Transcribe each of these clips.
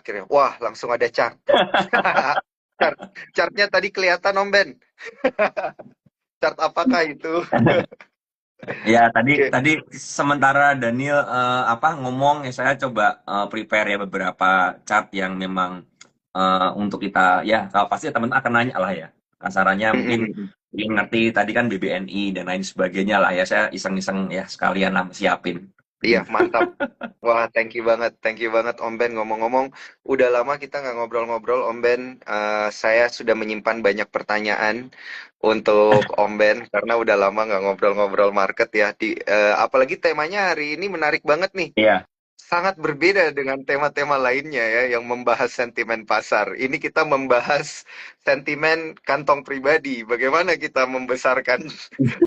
akhirnya. Wah, langsung ada chart. Chart, chartnya tadi kelihatan Om Ben. Chart apakah itu? Ya, tadi Oke. tadi sementara Daniel apa ngomong ya saya coba prepare ya beberapa chart yang memang untuk kita ya kalau pasti teman akan nanya lah ya. Kasarannya mungkin ingin ngerti tadi kan BBNI dan lain sebagainya lah ya. Saya iseng-iseng ya sekalian lah siapin Iya, begitu. mantap. Wah, thank you banget Om Ben. Ngomong-ngomong, udah lama kita nggak ngobrol-ngobrol Om Ben. Saya sudah menyimpan banyak pertanyaan untuk Om Ben karena udah lama nggak ngobrol-ngobrol market ya. Apalagi temanya hari ini menarik banget nih. Iya. Sangat berbeda dengan tema-tema lainnya ya yang membahas sentimen pasar. Ini kita membahas sentimen kantong pribadi. Bagaimana kita membesarkan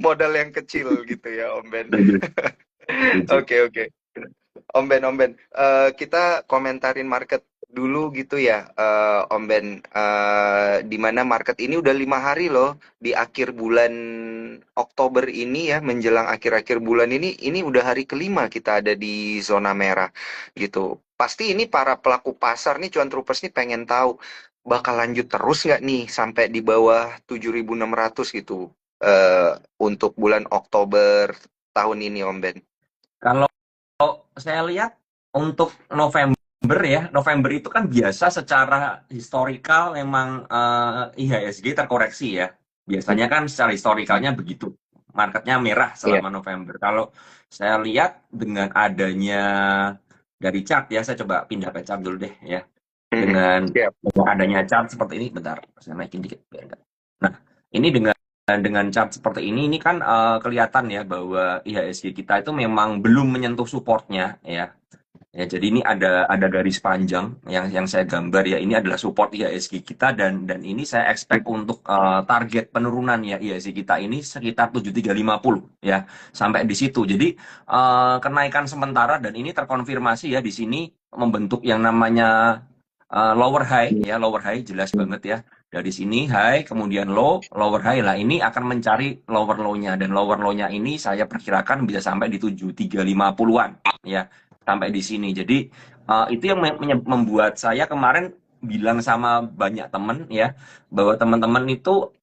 modal yang kecil gitu ya Om Ben. Setuju, setuju. Oke, oke. Om Ben, kita komentarin market dulu gitu ya, Om Ben. Di mana market ini udah 5 hari loh di akhir bulan Oktober ini ya, menjelang akhir-akhir bulan ini udah hari kelima kita ada di zona merah gitu. Pasti ini para pelaku pasar nih, cuan troopers nih pengen tahu bakal lanjut terus nggak nih sampai di bawah 7.600 gitu untuk bulan Oktober tahun ini, Om Ben. Kalau saya lihat untuk November ya, November itu kan biasa secara historikal memang IHSG terkoreksi ya. Biasanya kan secara historikalnya begitu. Marketnya merah Iya. selama November. Kalau saya lihat dengan adanya dari chart ya, saya coba pindah ke chart dulu deh ya. Siap. Dengan adanya chart seperti ini, bentar, saya naikin dikit biar enggak. Nah, ini dengan chart seperti ini kan kelihatan ya bahwa IHSG kita itu memang belum menyentuh supportnya ya. Ya, jadi ini ada garis panjang yang saya gambar ya. Ini adalah support IHSG kita dan ini saya expect untuk target penurunan ya IHSG kita ini sekitar 7350 ya sampai di situ. Jadi kenaikan sementara dan ini terkonfirmasi ya di sini membentuk yang namanya lower high ya, lower high jelas banget ya. Dari sini high, kemudian low, lower high lah. Ini akan mencari lower low-nya dan lower low-nya ini saya perkirakan bisa sampai di 7350-an ya, sampai di sini. Jadi itu yang membuat saya kemarin bilang sama banyak teman ya bahwa teman-teman itu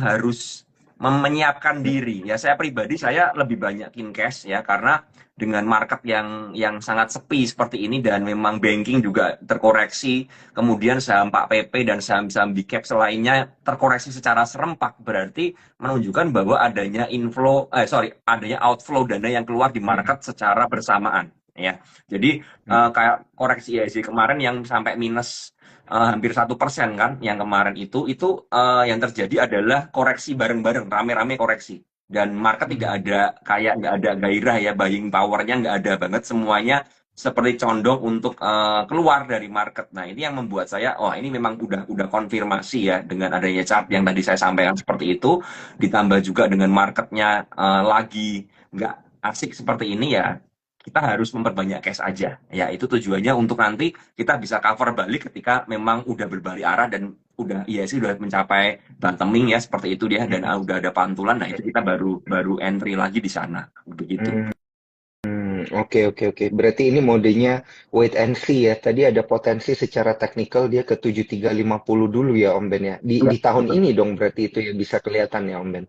harus menyiapkan diri ya. Saya pribadi saya lebih banyakin cash ya karena dengan market yang sangat sepi seperti ini dan memang banking juga terkoreksi, kemudian saham Pak PP dan saham-saham big cap selainnya terkoreksi secara serempak, berarti menunjukkan bahwa adanya adanya outflow dana yang keluar di market secara bersamaan ya. Jadi kayak koreksi IHSG kemarin yang sampai minus hampir 1% kan, yang kemarin itu yang terjadi adalah koreksi bareng-bareng, rame-rame koreksi dan market tidak ada kayak nggak ada gairah ya, buying powernya nggak ada banget, semuanya seperti condong untuk keluar dari market. Nah ini yang membuat saya wah ini memang udah konfirmasi ya dengan adanya chart yang tadi saya sampaikan seperti itu, ditambah juga dengan marketnya lagi nggak asik seperti ini ya, kita harus memperbanyak cash aja ya, itu tujuannya untuk nanti kita bisa cover balik ketika memang udah berbalik arah dan udah iya sih udah mencapai bottoming ya seperti itu dia dan udah ada pantulan, nah itu kita baru baru entry lagi di sana begitu. Oke, oke, oke. Berarti ini modenya wait and see ya. Tadi ada potensi secara teknikal dia ke 7350 dulu ya Om Ben ya. Iya, Di tahun betul. ini dong berarti itu ya bisa kelihatan ya Om Ben.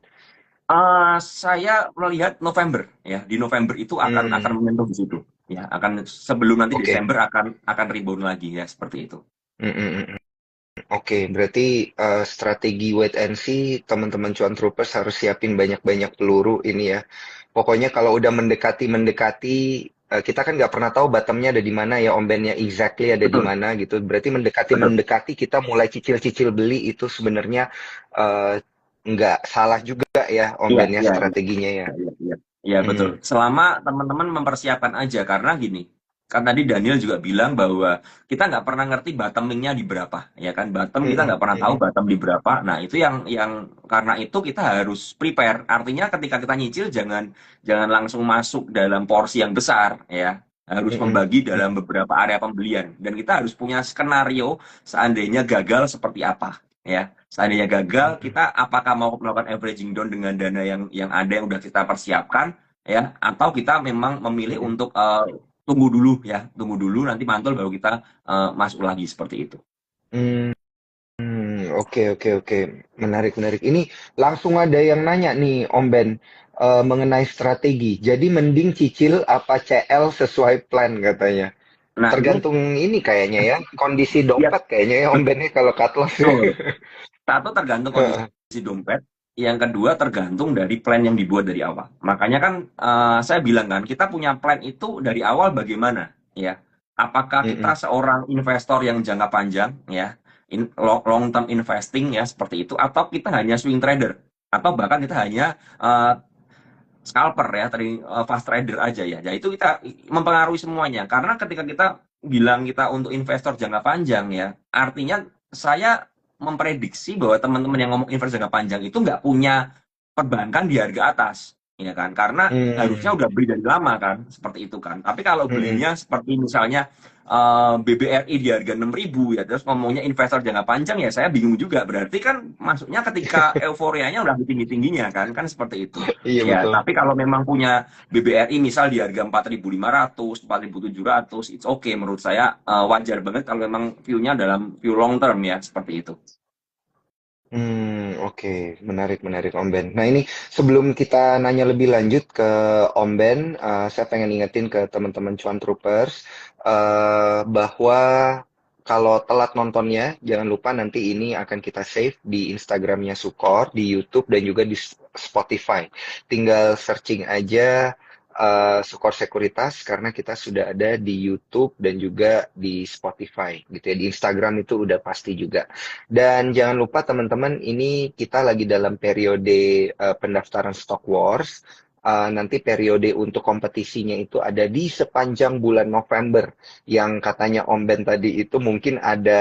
Saya melihat November ya, di November itu akan Hmm, menyentuh di situ ya, akan sebelum nanti oke. Desember akan rebound lagi ya seperti itu. Hmm, hmm, hmm, hmm. Oke, berarti strategi wait and see teman-teman cuan troopers harus siapin banyak-banyak peluru ini ya. Pokoknya kalau udah mendekati, kita kan nggak pernah tahu bottomnya ada di mana ya Om Ben ya, exactly ada di Betul, mana gitu. Berarti betul. mendekati kita mulai cicil-cicil beli itu sebenarnya eh, nggak salah juga ya Om Iya, Ben ya iya, iya. strateginya ya. Iya, iya. Iya, betul. Hmm, Selama teman-teman mempersiapkan aja, karena gini, kan tadi Daniel juga bilang bahwa kita nggak pernah ngerti bottomingnya di berapa, ya kan? Bottom kita hmm, nggak pernah tahu hmm, bottom di berapa. Nah, itu yang karena itu kita harus prepare. Artinya ketika kita nyicil jangan jangan langsung masuk dalam porsi yang besar, ya. Harus hmm, membagi hmm, dalam beberapa area pembelian. Dan kita harus punya skenario seandainya gagal seperti apa, ya. Seandainya gagal, hmm, kita apakah mau melakukan averaging down dengan dana yang ada yang udah kita persiapkan ya, atau kita memang memilih hmm, untuk tunggu dulu nanti mantul baru kita masuk lagi seperti itu. Hmm, oke oke oke. Menarik menarik. Ini langsung ada yang nanya nih, Om Ben, mengenai strategi. Jadi mending cicil apa CL sesuai plan katanya. Nah ini Tergantung ini kayaknya ya, kondisi ya dompet kayaknya ya Om Ben ya kalau cut loss ya. betul. Satu tergantung kondisi dompet, yang kedua tergantung dari plan yang dibuat dari awal. Makanya kan saya bilang kan, kita punya plan itu dari awal bagaimana, ya? Apakah kita Mm-mm. seorang investor yang jangka panjang, ya, long term investing ya seperti itu, atau kita hanya swing trader, atau bahkan kita hanya scalper ya, tadi fast trader aja ya. Ya itu kita mempengaruhi semuanya. Karena ketika kita bilang kita untuk investor jangka panjang ya, artinya saya memprediksi bahwa teman-teman yang ngomong investor jangka panjang itu nggak punya perbankan di harga atas, ya kan? Karena harusnya Hmm, udah beli dari lama kan, seperti itu kan. Tapi kalau mm-mm. belinya seperti misalnya BBRI di harga 6.000 ya, terus ngomongnya investor jangka panjang ya, saya bingung juga. Berarti kan masuknya ketika euforianya udah tinggi-tingginya kan, kan seperti itu. Iya Ya, betul. tapi kalau memang punya BBRI misal di harga 4.500, 4.700, it's okay menurut saya wajar banget kalau memang view-nya dalam view long term ya, seperti itu. Oke, menarik, menarik Om Ben. Nah ini sebelum kita nanya lebih lanjut ke Om Ben, saya pengen ingetin ke teman-teman Cuan Troopers bahwa kalau telat nontonnya, jangan lupa nanti ini akan kita save di Instagramnya Sukor, di YouTube dan juga di Spotify. Tinggal searching aja Sukor Sekuritas karena kita sudah ada di YouTube dan juga di Spotify gitu ya. Di Instagram itu udah pasti juga. Dan jangan lupa teman-teman, ini kita lagi dalam periode pendaftaran Stock Wars. Nanti periode untuk kompetisinya itu ada di sepanjang bulan November. Yang katanya Om Ben tadi itu mungkin ada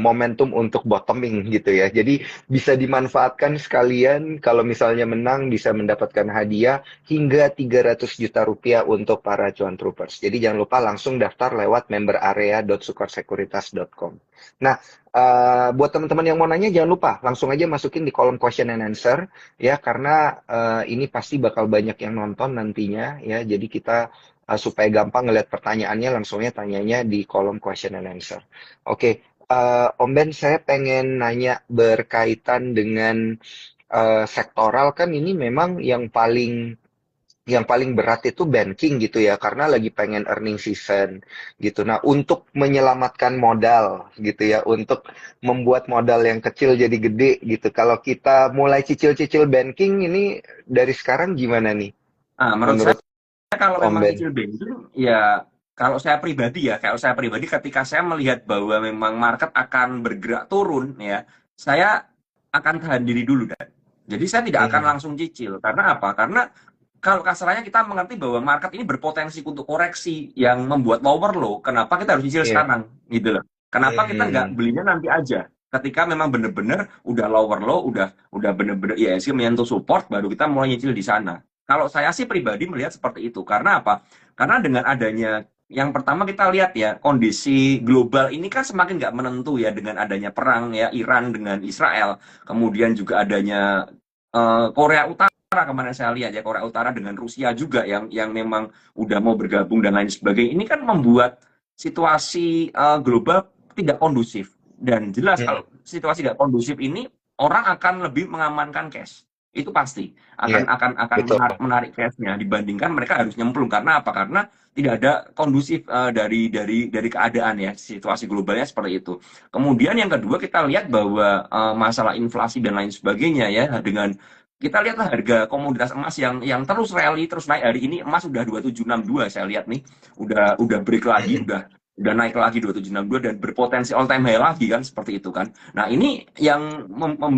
momentum untuk bottoming gitu ya. Jadi bisa dimanfaatkan sekalian kalau misalnya menang bisa mendapatkan hadiah hingga 300 juta rupiah untuk para cuan troopers. Jadi jangan lupa langsung daftar lewat memberarea.sukorsekuritas.com. Nah, buat teman-teman yang mau nanya jangan lupa langsung aja masukin di kolom question and answer ya karena ini pasti bakal banyak yang nonton nantinya ya. Jadi kita supaya gampang ngeliat pertanyaannya langsungnya tanyanya di kolom question and answer. Oke, Om Ben saya pengen nanya berkaitan dengan sektoral kan ini memang yang paling berat itu banking gitu ya, karena lagi pengen earning season gitu. Nah, untuk menyelamatkan modal gitu ya, untuk membuat modal yang kecil jadi gede gitu. Kalau kita mulai cicil-cicil banking ini dari sekarang gimana nih Nah, menurut saya menurut kalau Om memang Ben? cicil banking, ya kalau saya pribadi ketika saya melihat bahwa memang market akan bergerak turun, ya, saya akan tahan diri dulu dan. Jadi saya tidak akan Hmm, langsung cicil. Karena apa? Karena kalau kasarnya kita mengerti bahwa market ini berpotensi untuk koreksi yang membuat lower low, kenapa kita harus cicil iya. sekarang? Gitu loh. Kenapa kita nggak Hmm, belinya nanti aja? Ketika memang benar-benar udah lower low, udah benar-benar IHSG menyentuh support, baru kita mulai nyicil di sana. Kalau saya sih pribadi melihat seperti itu. Karena apa? Karena dengan adanya yang pertama kita lihat ya kondisi global ini kan semakin nggak menentu ya dengan adanya perang ya Iran dengan Israel, kemudian juga adanya Korea Utara kemarin saya lihat ya Korea Utara dengan Rusia juga yang memang udah mau bergabung dan lain sebagainya. Ini kan membuat situasi global tidak kondusif dan jelas hmm, kalau situasi tidak kondusif ini orang akan lebih mengamankan cash. Itu pasti iya, akan betul. menarik cashnya dibandingkan mereka harus nyemplung karena apa? Karena tidak ada kondusif dari keadaan ya situasi globalnya seperti itu. Kemudian yang kedua kita lihat bahwa masalah inflasi dan lain sebagainya ya dengan kita lihatlah harga komoditas emas yang terus rally terus naik hari ini emas udah 2762 saya lihat nih udah break lagi Hmm, udah naik lagi 2762 dan berpotensi all time high lagi kan seperti itu kan. Nah, ini yang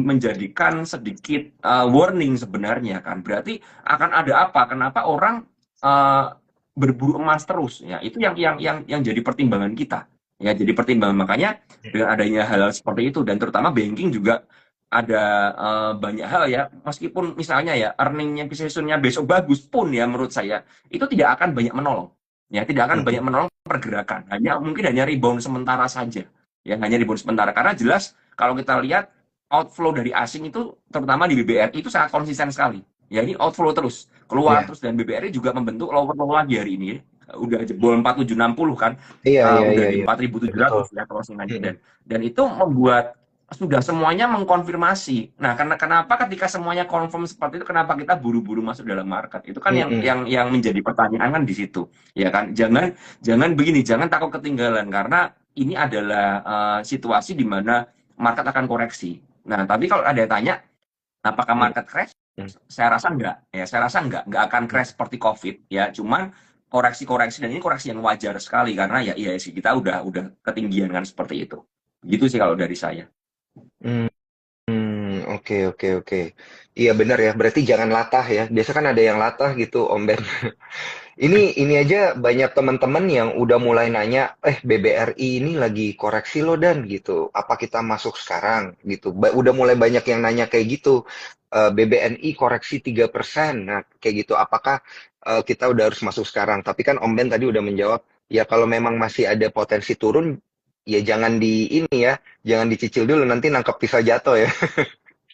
menjadikan sedikit warning sebenarnya kan. Berarti akan ada apa? Kenapa orang uh, berburu emas terus ya? Itu yang jadi pertimbangan kita. Ya, jadi pertimbangan makanya dengan adanya hal-hal seperti itu dan terutama banking juga ada banyak hal ya meskipun misalnya ya earningnya seasonnya besok bagus pun ya menurut saya itu tidak akan banyak menolong ya tidak akan banyak hmm, menolong pergerakan mungkin hanya rebound sementara saja ya hanya rebound sementara karena jelas kalau kita lihat outflow dari asing itu terutama di BBRI itu sangat konsisten sekali ya ini outflow terus keluar iya. terus dan BBRI juga membentuk lower low lagi hari ini udah jebol 4760 kan, Iya, iya, udah iya, di iya. Betul. 4700 ya closingannya, Mm-mm. dan itu membuat sudah semuanya mengkonfirmasi. Nah, karena kenapa ketika semuanya confirm seperti itu, kenapa kita buru-buru masuk dalam market? Itu kan yang Mm-mm. menjadi pertanyaan kan di situ, ya kan? Jangan jangan begini, jangan takut ketinggalan karena ini adalah situasi di mana market akan koreksi. Nah, tapi kalau ada yang tanya, apakah market crash? Saya rasa enggak, ya. Saya rasa enggak akan crash seperti COVID, ya. Cuman koreksi-koreksi dan ini koreksi yang wajar sekali karena ya IHSG kita udah ketinggian kan seperti itu. Gitu sih kalau dari saya. Mm. Oke, oke, oke. Iya benar ya. Berarti jangan latah ya. Biasa kan ada yang latah gitu, Om Ben. Ini aja banyak teman-teman yang udah mulai nanya, BBRI ini lagi koreksi loh Dan gitu. Apa kita masuk sekarang gitu. Udah mulai banyak yang nanya kayak gitu. BBNI koreksi 3%. Nah, kayak gitu. Apakah kita udah harus masuk sekarang? Tapi kan Om Ben tadi udah menjawab, ya kalau memang masih ada potensi turun, ya jangan di ini ya, jangan dicicil dulu nanti nangkep pisau jatuh ya.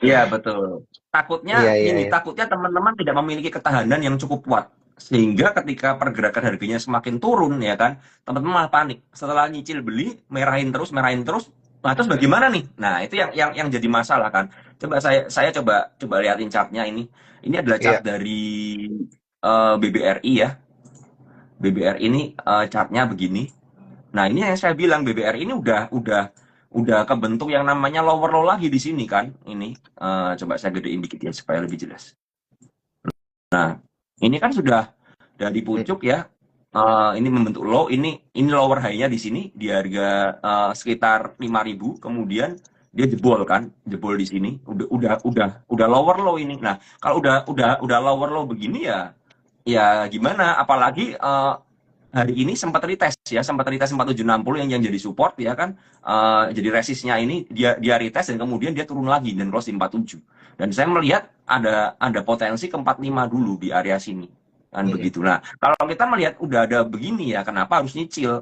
Iya, betul. Takutnya Iya, iya, gini, iya. takutnya teman-teman tidak memiliki ketahanan yang cukup kuat. Sehingga ketika pergerakan harganya semakin turun, ya kan, teman-teman malah panik. Setelah nyicil beli, merahin terus, nah terus bagaimana nih? Nah, itu yang jadi masalah kan. Coba saya coba lihatin chartnya ini. Ini adalah chart Iya, dari BBRI ya. BBRI ini chartnya begini. Nah, ini yang saya bilang BBRI ini udah kebentuk yang namanya lower low lagi di sini kan. Ini coba saya gedein dikit ya supaya lebih jelas. Nah, ini kan sudah dari mm, pucuk ya. Ini membentuk low, ini lower high-nya di sini di harga sekitar 5.000, kemudian dia jebol kan, jebol di sini. Udah lower low ini. Nah, kalau udah lower low begini ya, ya gimana? Apalagi hari ini sempat retest ya, sempat retest 4760 yang jadi support ya kan. Jadi resistnya ini dia retest dan kemudian dia turun lagi dan close di 47. Dan saya melihat ada potensi ke 45 dulu di area sini. Kan mm, mm. begitu. Nah, kalau kita melihat udah ada begini ya, kenapa harus nyicil?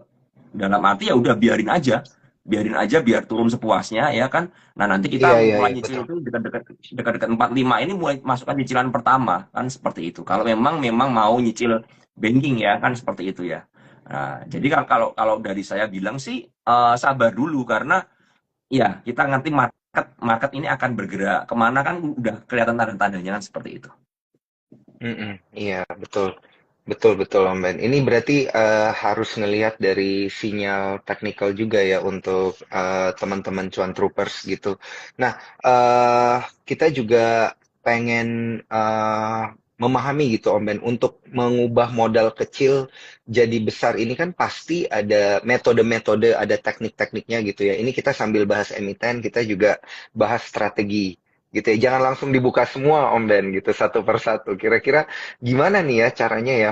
Dalam arti ya udah biarin aja. Biarin aja biar turun sepuasnya ya kan. Nah, nanti kita Iya, iya, mulai iya, nyicil betul. itu dekat-dekat 45 ini mulai masukkan cicilan pertama kan seperti itu. Kalau memang mau nyicil banking ya kan seperti itu ya. Nah, jadi kalau kalau dari saya bilang sih sabar dulu karena ya kita ngerti market market ini akan bergerak kemana kan udah kelihatan tanda-tandanya kan seperti itu. Mm-mm. Iya, betul. Betul, betul, Om Ben. Ini berarti harus ngelihat dari sinyal teknikal juga ya untuk teman-teman cuan troopers gitu. Nah, kita juga pengen memahami gitu, Om Ben, untuk mengubah modal kecil jadi besar ini kan pasti ada metode-metode, ada teknik-tekniknya gitu ya. Ini kita sambil bahas emiten, kita juga bahas strategi gitu ya. Jangan langsung dibuka semua, Om Ben, gitu satu persatu. Kira-kira gimana nih ya caranya ya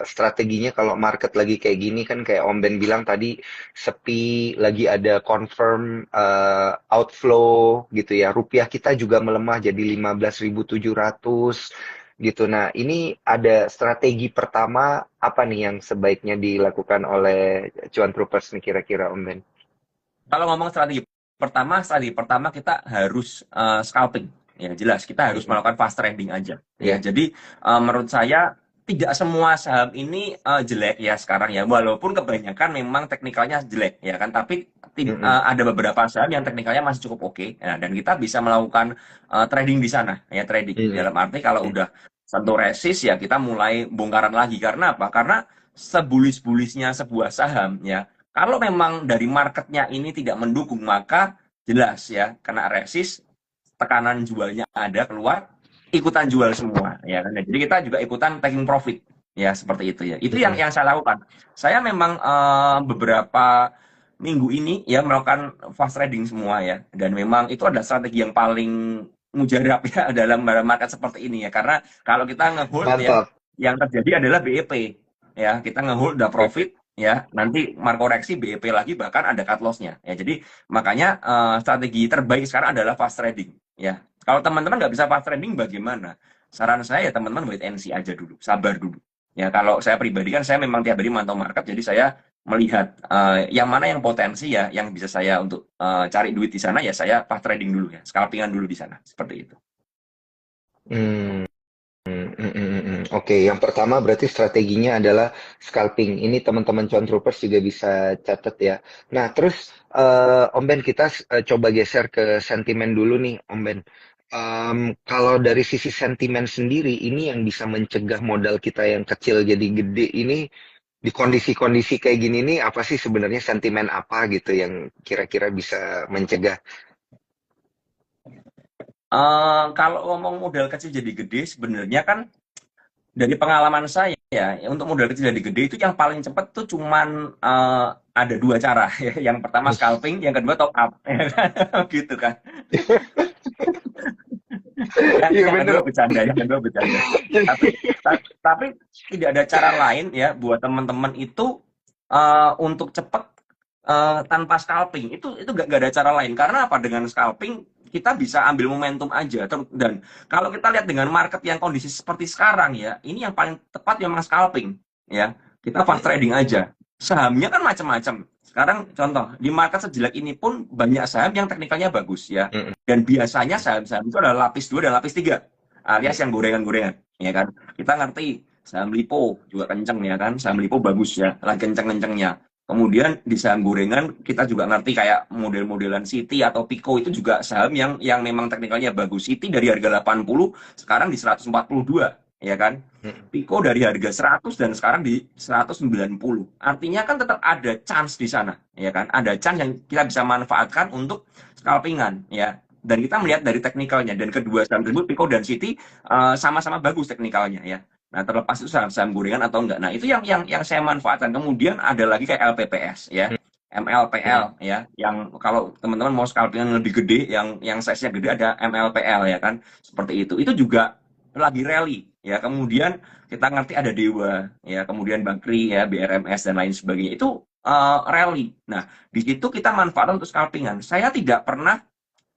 strateginya kalau market lagi kayak gini kan kayak Om Ben bilang tadi sepi, lagi ada confirm outflow gitu ya. Rupiah kita juga melemah jadi 15.700 gitu. Nah, ini ada strategi pertama apa nih yang sebaiknya dilakukan oleh cuan troopers nih kira-kira Om Ben? Kalau ngomong strategi pertama kita harus scalping. Ya jelas kita harus Mm-mm. melakukan fast trading aja. Ya Iya. jadi menurut saya tidak semua saham ini jelek ya sekarang ya. Walaupun kebanyakan memang teknikalnya jelek ya kan. Tapi Mm-mm. ada beberapa saham yang teknikalnya masih cukup oke. Ya, dan kita bisa melakukan trading di sana ya trading. Mm-mm. Dalam arti kalau udah sentuh resist ya kita mulai bongkaran lagi. Karena apa? Karena sebulis-bulisnya sebuah saham ya kalau memang dari marketnya ini tidak mendukung, maka jelas ya, kena resist, tekanan jualnya ada keluar, ikutan jual semua. Ya kan? Jadi kita juga ikutan taking profit. Ya, seperti itu ya. Itu yang Mm-mm. saya lakukan. Saya memang beberapa minggu ini ya melakukan fast trading semua ya. Dan memang itu adalah strategi yang paling mujarab ya dalam market seperti ini ya. Karena kalau kita ngehold ya, Mantap. yang terjadi adalah BEP. Ya, kita ngehold udah profit, ya nanti koreksi BEP lagi bahkan ada cut loss-nya ya jadi makanya strategi terbaik sekarang adalah fast trading ya kalau teman-teman nggak bisa fast trading bagaimana saran saya ya teman-teman wait and see aja dulu sabar dulu ya kalau saya pribadi kan saya memang tiap hari mantau market jadi saya melihat yang mana yang potensi ya yang bisa saya untuk cari duit di sana ya saya fast trading dulu ya scalpingan dulu di sana seperti itu. Hmm. Oke. Yang pertama berarti strateginya adalah scalping. Ini teman-teman Cuan Troopers juga bisa catat ya. Nah, terus Om Ben kita coba geser ke sentimen dulu nih, Om Ben. Kalau dari sisi sentimen sendiri, ini yang bisa mencegah modal kita yang kecil jadi gede ini di kondisi-kondisi kayak gini nih, apa sih sebenarnya sentimen apa gitu yang kira-kira bisa mencegah? Kalau ngomong modal kecil jadi gede, sebenarnya kan dari pengalaman saya ya, untuk modal kecil jadi gede itu yang paling cepat tuh cuman ada dua cara ya. Yang pertama scalping, yang kedua top up, ya kan? Gitu kan. Yang Iya yang bener. kedua bercanda, yang kedua bercanda. Tapi tapi tidak ada cara lain ya buat teman-teman itu untuk cepat tanpa scalping. Itu nggak ada cara lain. Karena apa? Dengan scalping kita bisa ambil momentum aja. Dan kalau kita lihat dengan market yang kondisi seperti sekarang ya, ini yang paling tepat memang scalping ya. Kita fast trading aja. Sahamnya kan macam-macam. Sekarang contoh, di market sejelek ini pun banyak saham yang teknikalnya bagus ya. Dan biasanya saham-saham itu adalah lapis 2 dan lapis 3, alias yang gorengan-gorengan, ya kan. Kita ngerti saham Lipo juga kenceng ya kan, saham Lipo bagus ya, lagi kenceng-kencengnya. Kemudian di saham gorengan kita juga ngerti kayak model-modelan Citi atau Pico itu juga saham yang memang teknikalnya bagus. Citi dari harga 80 sekarang di 142, ya kan. Pico dari harga 100 dan sekarang di 190. Artinya kan tetap ada chance di sana, ya kan. Ada chance yang kita bisa manfaatkan untuk scalpingan, ya. Dan kita melihat dari teknikalnya, dan kedua saham tersebut Pico dan Citi sama-sama bagus teknikalnya ya. Nah, terlepas itu saham-saham gorengan atau enggak. Nah, itu yang saya manfaatkan. Kemudian ada lagi kayak LPPS ya. MLPL ya, yang kalau teman-teman mau scalpingan lebih gede, yang size-nya gede ada MLPL ya kan, seperti itu. Itu juga lagi rally ya. Kemudian kita ngerti ada Dewa ya, kemudian Bakri ya, BRMS dan lain sebagainya. Itu rally. Nah, di situ kita manfaatkan untuk scalpingan. Saya tidak pernah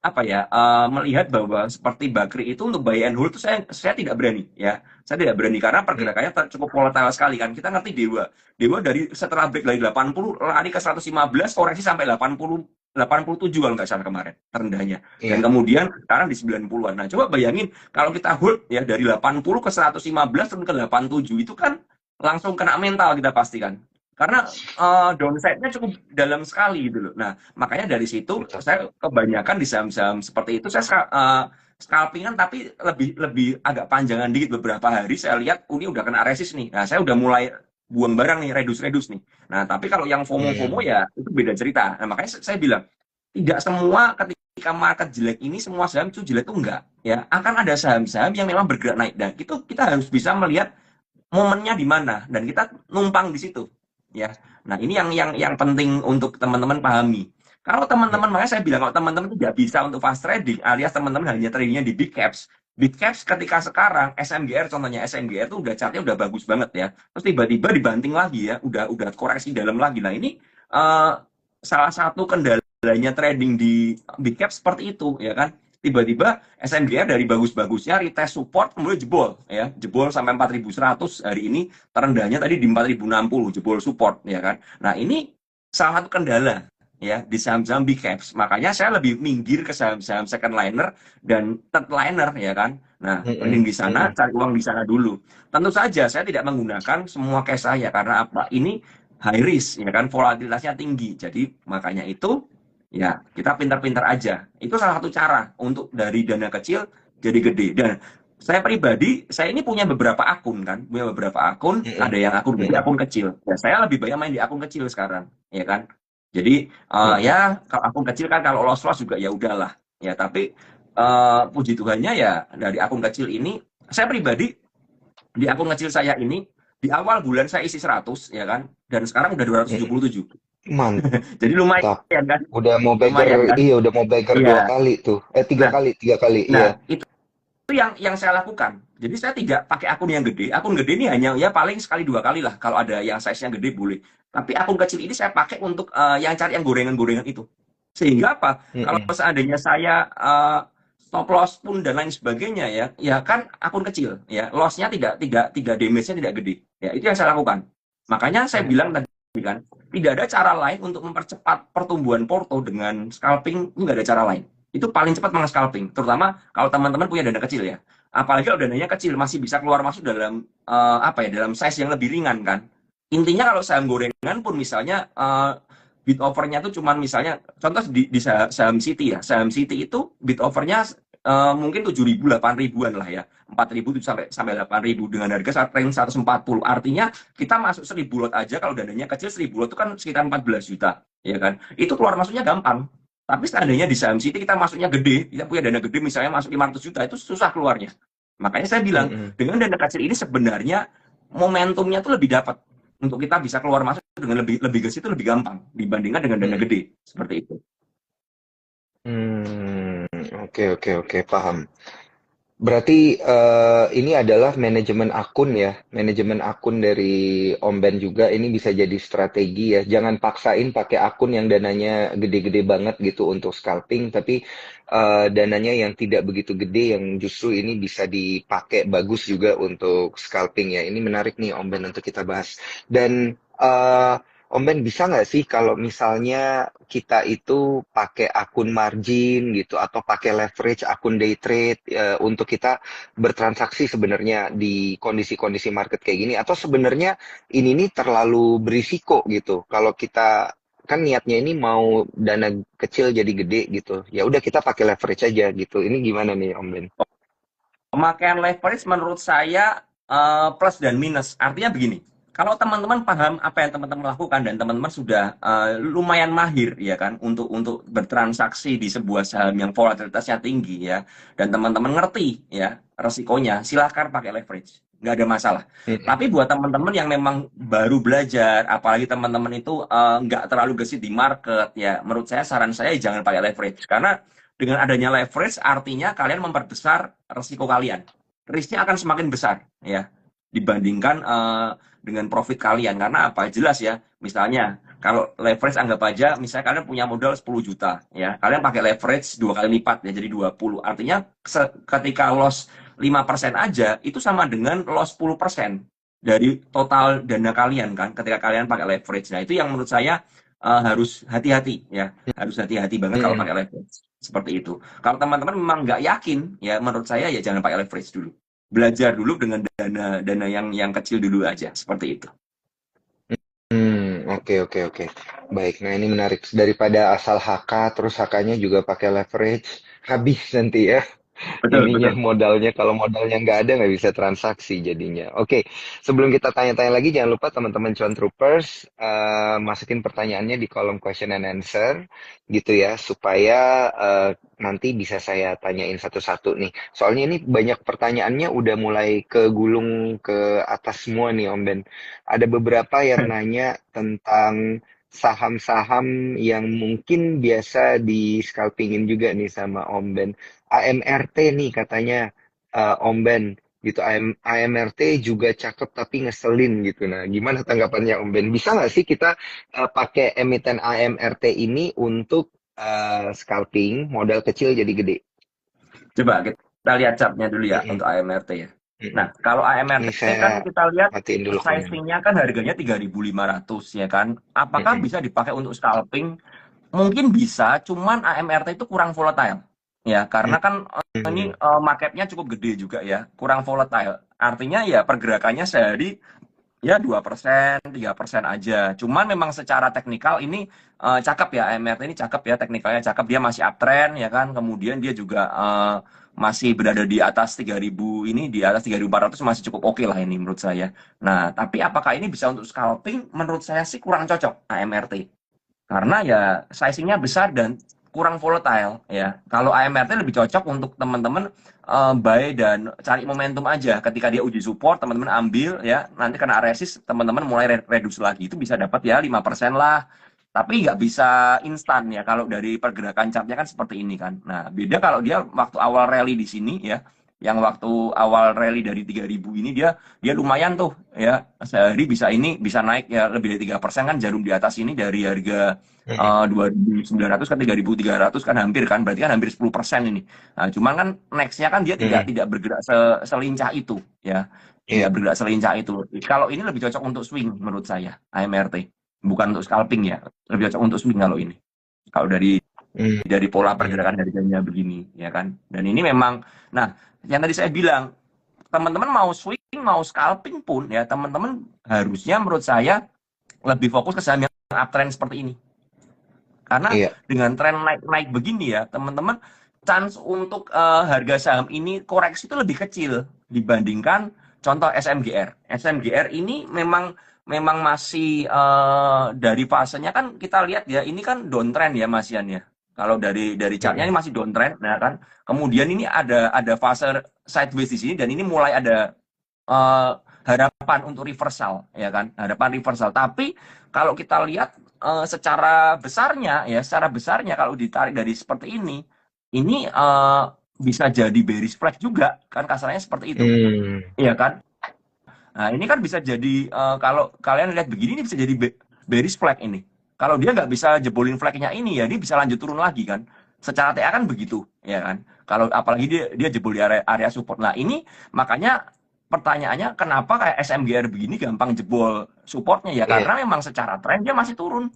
apa ya, melihat bahwa seperti Bakri itu untuk buy and hold itu saya tidak berani ya. Saya tidak berani karena pergerakannya cukup volatile sekali kan. Kita ngerti Dewa. Dewa dari setelah break dari 80 lari ke 115, koreksi sampai 87 kalau nggak salah kemarin terendahnya. Dan Iya. kemudian sekarang di 90-an. Nah, coba bayangin kalau kita hold ya dari 80 ke 115 turun ke 87 itu kan langsung kena mental kita pastikan. Karena downside-nya cukup dalam sekali gitu loh. Nah, makanya dari situ Betul. saya kebanyakan di saham-saham seperti itu saya scalpingan tapi lebih lebih agak panjangan dikit beberapa hari saya lihat ini udah kena resist nih. Nah, saya udah mulai buang barang nih, redus nih. Nah, tapi kalau yang FOMO-FOMO Hmm. ya itu beda cerita. Nah, makanya saya bilang tidak semua ketika market jelek ini semua saham itu jelek itu enggak ya. Akan ada saham-saham yang memang bergerak naik dan itu kita harus bisa melihat momennya di mana dan kita numpang di situ ya. Nah, ini yang penting untuk teman-teman pahami. Kalau teman-teman, makanya saya bilang kalau teman-teman tidak bisa untuk fast trading alias teman-teman hanya tradingnya di big caps. Big caps ketika sekarang SMGR contohnya, SMGR itu udah chartnya udah bagus banget ya. Terus tiba-tiba dibanting lagi ya, udah koreksi dalam lagi. Nah, ini uh, salah satu kendalanya trading di big cap seperti itu ya kan. Tiba-tiba SMGR dari bagus-bagusnya retest support kemudian jebol ya, jebol sampai 4.100 hari ini, terendahnya tadi di 4.060 jebol support ya kan. Nah, ini salah satu kendala ya di saham-saham big caps. Makanya saya lebih minggir ke saham-saham second liner dan third liner ya kan. Nah, mending di sana cari uang di sana dulu. Tentu saja saya tidak menggunakan semua cash saya karena apa? Ini high risk ya kan, volatilitasnya tinggi. Jadi makanya itu ya, kita pintar-pintar aja. Itu salah satu cara untuk dari dana kecil jadi gede. Dan saya pribadi, saya ini punya beberapa akun kan, punya beberapa akun, ada yang akun gede, akun kecil. Ya, saya lebih banyak main di akun kecil sekarang, ya kan. Jadi ya kalau akun kecil kan kalau loss-loss juga ya udahlah. Ya, tapi puji Tuhannya ya dari akun kecil ini, saya pribadi di akun kecil saya ini di awal bulan saya isi 100 ya kan, dan sekarang udah 277. Jadi Mantap. lumayan kan, Udah mau beggar, lumayan kan. iya udah mau beggar Iya. 2 kali tuh. Tiga Nah, kali, 3 kali, nah iya. itu yang saya lakukan. Jadi saya tidak pakai akun yang gede. Akun gede ini hanya ya paling sekali 2 kali lah. Kalau ada yang size-nya gede boleh. Tapi akun kecil ini saya pakai untuk yang cari yang gorengan-gorengan itu. Sehingga apa? Kalau Mm-mm. seandainya saya stop loss pun dan lain sebagainya ya, ya kan akun kecil ya. Loss-nya tidak damage-nya tidak gede. Ya, itu yang saya lakukan. Makanya saya bilang tadi kan, tidak ada cara lain untuk mempercepat pertumbuhan porto dengan scalping, nggak ada cara lain. itu paling cepat meng-scalping, terutama kalau teman-teman punya dana kecil ya. Apalagi kalau dananya kecil masih bisa keluar masuk dalam apa ya, dalam size yang lebih ringan kan. Intinya kalau saham gorengan pun misalnya bid overnya tuh cuman misalnya contoh di saham City ya. Saham City itu bid overnya mungkin 7.000 8.000-an lah ya. 4.000 sampai sampai 8.000 dengan harga range 140. Artinya kita masuk 1.000 lot aja kalau dananya kecil 1.000 lot itu kan sekitar 14 juta, ya kan? Itu keluar masuknya gampang. Tapi seandainya di saham City kita masuknya gede, kita punya dana gede misalnya masuk 500 juta itu susah keluarnya. Makanya saya bilang Mm-mm. dengan dana kecil ini sebenarnya momentumnya tuh lebih dapat untuk kita bisa keluar masuk dengan lebih lebih ke situ lebih gampang dibandingkan dengan dana Mm-mm. gede seperti itu. Hmm, oke oke oke, paham. Berarti ini adalah manajemen akun ya, manajemen akun dari Om Ben juga ini bisa jadi strategi ya. Jangan paksain pakai akun yang dananya gede-gede banget gitu untuk scalping, tapi dananya yang tidak begitu gede yang justru ini bisa dipakai bagus juga untuk scalping ya. Ini menarik nih Om Ben untuk kita bahas. Dan Om Ben bisa nggak sih kalau misalnya kita itu pakai akun margin gitu atau pakai leverage akun day trade untuk kita bertransaksi sebenarnya di kondisi-kondisi market kayak gini atau sebenarnya ini nih terlalu berisiko gitu kalau kita kan niatnya ini mau dana kecil jadi gede gitu ya udah kita pakai leverage aja gitu ini gimana nih Om Ben? Pemakaian leverage menurut saya plus dan minus. Artinya begini, kalau teman-teman paham apa yang teman-teman lakukan dan teman-teman sudah lumayan mahir ya kan untuk bertransaksi di sebuah saham yang volatilitasnya tinggi ya dan teman-teman ngerti ya resikonya, silahkan pakai leverage. Nggak ada masalah. Mm-mm. Tapi buat teman-teman yang memang baru belajar, apalagi teman-teman itu nggak terlalu gesit di market ya, menurut saya saran saya jangan pakai leverage karena dengan adanya leverage artinya kalian memperbesar resiko kalian. Risknya akan semakin besar ya dibandingkan dengan profit kalian karena apa? Jelas ya. Misalnya kalau leverage anggap aja misalnya kalian punya modal 10 juta ya. Kalian pakai leverage 2 kali lipat ya jadi 20. Artinya ketika loss 5% aja itu sama dengan loss 10% dari total dana kalian kan ketika kalian pakai leverage. Nah, itu yang menurut saya harus hati-hati ya. Harus hati-hati banget kalau Mm-mm. pakai leverage. Seperti itu. Kalau teman-teman memang nggak yakin, ya menurut saya ya jangan pakai leverage dulu. Belajar dulu dengan dana dana yang kecil dulu aja, seperti itu. Oke oke oke. Baik, nah ini menarik. Daripada asal HK, terus HK-nya juga pakai leverage, habis nanti ya. Betul, Ininya betul. modalnya kalau modalnya nggak ada nggak bisa transaksi jadinya. Oke, sebelum kita tanya-tanya lagi jangan lupa teman-teman Cuan Troopers masukin pertanyaannya di kolom question and answer gitu ya supaya nanti bisa saya tanyain satu-satu nih. Soalnya ini banyak pertanyaannya udah mulai kegulung ke atas semua nih Om Ben. Ada beberapa yang nanya tentang saham-saham yang mungkin biasa di scalpingin juga nih sama Om Ben. AMRT nih katanya Om Ben gitu. AMRT juga cakep tapi ngeselin gitu. Nah, gimana tanggapannya Om Ben? Bisa nggak sih kita pakai emiten AMRT ini untuk scalping modal kecil jadi gede? Coba kita lihat chartnya dulu ya Mm-mm, untuk AMRT ya. mm-mm. Nah, kalau Ini AMRT saya kan kita lihat matiin dulu komen. sizingnya kan harganya 3.500 ya kan. Apakah Mm-mm, bisa dipakai untuk scalping? Mungkin bisa, cuman AMRT itu kurang volatile. Ya, karena kan ini mm-mm, marketnya cukup gede juga ya, kurang volatile. Artinya ya pergerakannya sehari ya 2% 3% aja. Cuman memang secara teknikal ini cakep ya, AMRT ini cakep ya, teknikalnya cakep. Dia masih uptrend ya kan, kemudian dia juga masih berada di atas 3.000 ini, di atas 3.400 masih cukup oke lah ini menurut saya. Nah, tapi apakah ini bisa untuk scalping? Menurut saya sih kurang cocok AMRT. Karena ya sizingnya besar dan kurang volatile ya. Kalau AMRT lebih cocok untuk teman-teman buy dan cari momentum aja. Ketika dia uji support, teman-teman ambil ya. Nanti kena resist, teman-teman mulai reduce lagi. Itu bisa dapat ya 5% lah. Tapi nggak bisa instan ya. Kalau dari pergerakan chartnya kan seperti ini kan. Nah, beda kalau dia waktu awal rally di sini ya. Yang waktu awal rally dari 3.000 ini dia dia lumayan tuh ya. Sehari bisa ini bisa naik ya lebih dari 3% kan jarum di atas ini dari harga mm-mm. 2.900 ke 3.300 kan hampir kan berarti kan hampir 10% ini. Nah, cuman kan nextnya kan dia tidak Mm-mm. tidak bergerak selincah itu ya. Tidak Iya. bergerak selincah itu. Kalau ini lebih cocok untuk swing menurut saya AMRT. Bukan untuk scalping ya. Lebih cocok untuk swing kalau ini. Kalau dari Hmm. dari pola Hmm. pergerakan harganya begini, ya kan. Dan ini memang, nah, yang tadi saya bilang, teman-teman mau swing, mau scalping pun, ya teman-teman harusnya menurut saya lebih fokus ke saham yang uptrend seperti ini. Karena Iya. dengan tren naik-naik begini ya, teman-teman, chance untuk harga saham ini koreksi itu lebih kecil dibandingkan contoh SMGR. SMGR ini memang memang masih dari fasenya kan kita lihat ya, ini kan downtrend ya Mas Yan ya. Kalau dari chartnya ini Mm-mm. masih downtrend, nah kan. Kemudian ini ada fase sideways di sini dan ini mulai ada eh, harapan untuk reversal, ya kan? Harapan reversal. Tapi kalau kita lihat secara besarnya, ya, secara besarnya kalau ditarik dari seperti ini bisa jadi bearish flag juga, kan kasarnya seperti itu, Hmm. iya kan? Nah, ini kan bisa jadi kalau kalian lihat begini ini bisa jadi bearish flag ini. Kalau dia nggak bisa jebolin flagnya ini ya, dia bisa lanjut turun lagi kan. Secara TA kan begitu, ya kan. Kalau apalagi dia jebol di area support. Nah, ini makanya pertanyaannya kenapa kayak SMGR begini gampang jebol supportnya ya Iya. karena memang secara tren dia masih turun.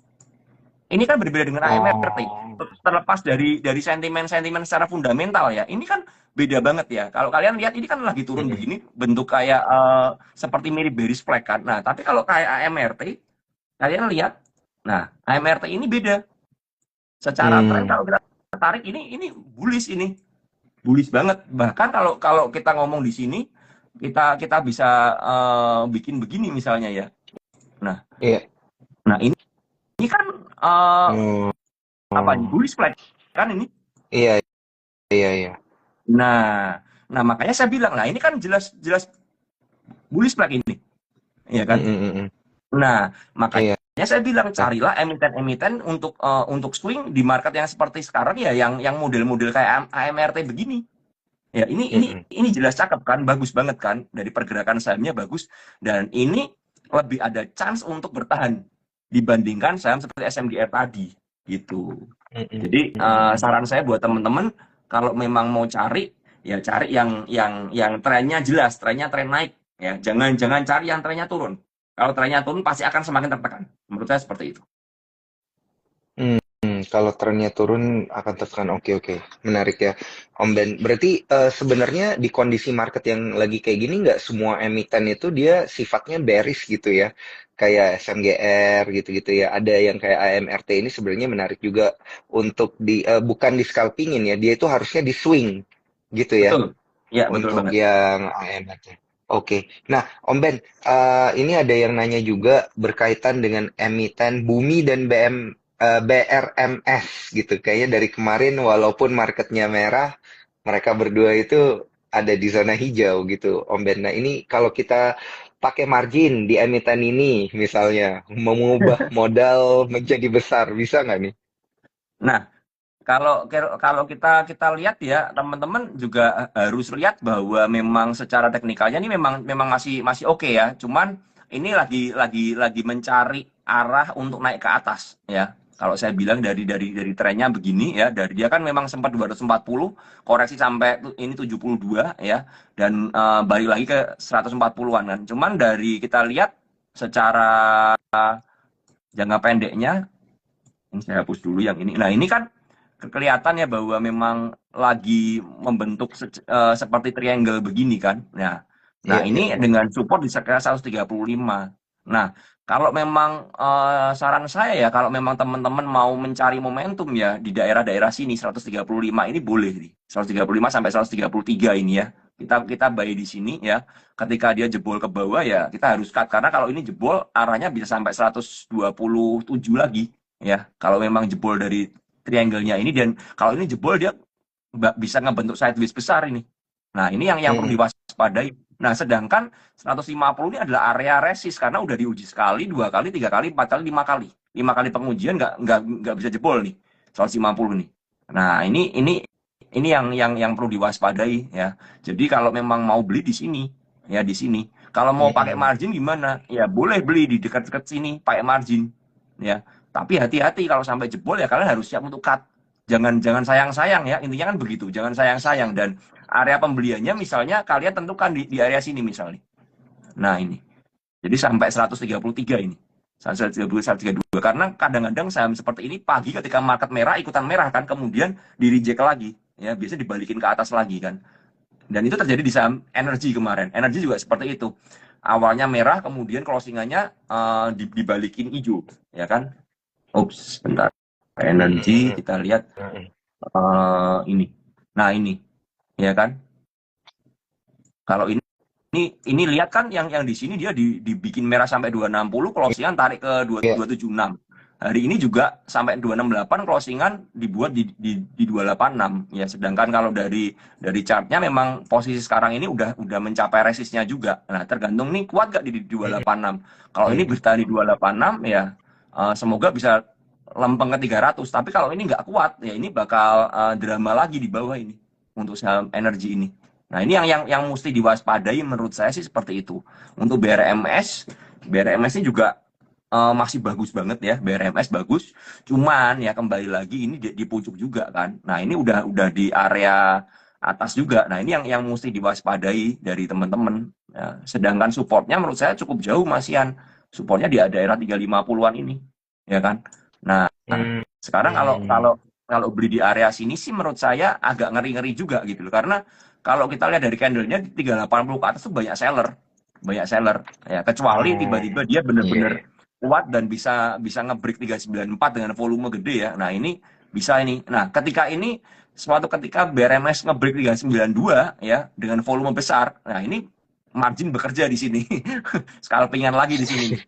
Ini kan berbeda dengan AMRT. Oh. Terlepas dari sentimen-sentimen secara fundamental ya. Ini kan beda banget ya. Kalau kalian lihat ini kan lagi turun Mm-mm. begini, bentuk kayak seperti mirip bearish flag kan. Nah, tapi kalau kayak AMRT, kalian lihat, nah AMRT ini beda. Secara tren Hmm. kalau kita tarik ini bullish ini, bullish banget. Bahkan kalau kalau kita ngomong di sini, kita bisa bikin begini misalnya ya. Nah, Iya. nah ini kan eh, Oh. apa ini bullish flag kan ini. Iya, iya, iya. Nah, nah makanya saya bilang, nah ini kan jelas-jelas bullish flag ini, ya kan? Mm-mm. Nah, Iya. makanya saya bilang carilah emiten-emiten untuk swing di market yang seperti sekarang ya, yang model-model kayak AMRT begini. Ya, Mm-mm. ini jelas cakep kan, bagus banget kan, dari pergerakan sahamnya bagus dan ini lebih ada chance untuk bertahan dibandingkan saham seperti SMGR tadi, gitu. Mm-mm. Jadi Mm-mm. saran saya buat teman-teman kalau memang mau cari ya cari yang trennya jelas, trennya tren naik ya. Jangan jangan cari yang trennya turun. Kalau trennya turun pasti akan semakin tertekan. Menurut saya seperti itu. Kalau trennya turun akan tertekan. Oke, oke. Menarik ya, Om Ben. Berarti sebenarnya di kondisi market yang lagi kayak gini nggak semua emiten itu dia sifatnya bearish gitu ya. Kayak SMGR gitu-gitu ya. Ada yang kayak AMRT ini sebenarnya menarik juga untuk bukan di scalpingin ya. Dia itu harusnya di swing gitu ya. Betul. Ya, betul Untuk banget. yang AMRT. Oke. Nah, Om Ben, ini ada yang nanya juga berkaitan dengan emiten Bumi dan BRMS gitu. Kayaknya dari kemarin walaupun marketnya merah, mereka berdua itu ada di zona hijau gitu, Om Ben. Nah, ini kalau kita pakai margin di emiten ini, misalnya mau mengubah modal menjadi besar, bisa nggak nih? Nah, kalau kalau kita lihat ya, teman-teman juga harus lihat bahwa memang secara teknikalnya ini memang memang masih masih oke ya. Cuman ini lagi mencari arah untuk naik ke atas ya. Kalau saya bilang dari trennya begini ya, dari dia kan memang sempat 240, koreksi sampai ini 72 ya, dan balik lagi ke 140-an kan. Cuman dari kita lihat secara jangka pendeknya, ini saya hapus dulu yang ini. Nah, ini kan kelihatan ya bahwa memang lagi membentuk seperti triangle begini kan. Nah, Iya, iya, ini iya. dengan support di sekitar 135. Nah, kalau memang saran saya ya, kalau memang teman-teman mau mencari momentum ya di daerah-daerah sini 135 ini boleh nih. 135 sampai 133 ini ya. Kita buy di sini ya. Ketika dia jebol ke bawah ya kita harus cut karena kalau ini jebol arahnya bisa sampai 127 lagi ya. Kalau memang jebol dari triangle-nya ini dan kalau ini jebol dia bisa ngebentuk sideways besar ini. Nah, ini yang perlu Mm-mm. diwaspadai. Nah, sedangkan 150 ini adalah area resist karena udah diuji sekali, dua kali, tiga kali, empat kali, lima kali. Lima kali pengujian nggak bisa jebol nih 150 nih. Nah, ini yang perlu diwaspadai ya. Jadi kalau memang mau beli di sini ya di sini. Kalau mau pakai Mm-mm. margin gimana? Ya boleh beli di dekat-dekat sini pakai margin ya. Tapi hati-hati kalau sampai jebol ya kalian harus siap untuk cut. Jangan jangan sayang-sayang ya. Intinya kan begitu. Jangan sayang-sayang dan area pembeliannya misalnya kalian tentukan di area sini misalnya. Nah, ini. Jadi sampai 133 ini. 132, 132 Karena kadang-kadang saham seperti ini pagi ketika market merah ikutan merah kan, kemudian di reject lagi, ya biasanya dibalikin ke atas lagi kan. Dan itu terjadi di saham energi kemarin. Energi juga seperti itu. Awalnya merah, kemudian closingannya dibalikin hijau, ya kan? Ups, bentar. Energi Hmm. kita lihat Hmm. ini. Nah ini, ya kan? Kalau ini lihat kan yang di sini dia dibikin merah sampai 260, closingan tarik ke Iya. 276. Hari ini juga sampai 268, closingan dibuat di 286 ya. Sedangkan kalau dari chartnya memang posisi sekarang ini udah mencapai resistnya juga. Nah, tergantung nih kuat gak di 286. Kalau ini Hmm. bertahan di 286 ya semoga bisa lempeng ke 300. Tapi kalau ini nggak kuat ya ini bakal drama lagi di bawah ini untuk saham energi ini. Nah, ini yang mesti diwaspadai menurut saya sih seperti itu. Untuk BRMS ini juga masih bagus banget ya, BRMS bagus. Cuman ya kembali lagi ini di pucuk juga kan. Nah, ini udah di area atas juga. Nah, ini yang mesti diwaspadai dari teman-teman. Ya, sedangkan supportnya menurut saya cukup jauh masian. Supportnya di daerah 350-an ini, ya kan. Nah, Hmm. sekarang kalau Hmm. kalau kalau beli di area sini sih menurut saya agak ngeri-ngeri juga gitu loh. Karena kalau kita lihat dari candlenya 380 ke atas tuh banyak seller ya, kecuali Oh, tiba-tiba dia iya, bener-bener iya. kuat dan bisa bisa nge-break 394 dengan volume gede ya. Nah, ini bisa ini. Nah, ketika ini suatu ketika BRMS nge-break 392 ya dengan volume besar. Nah, ini margin bekerja di sini. Scalpingan lagi di sini nih.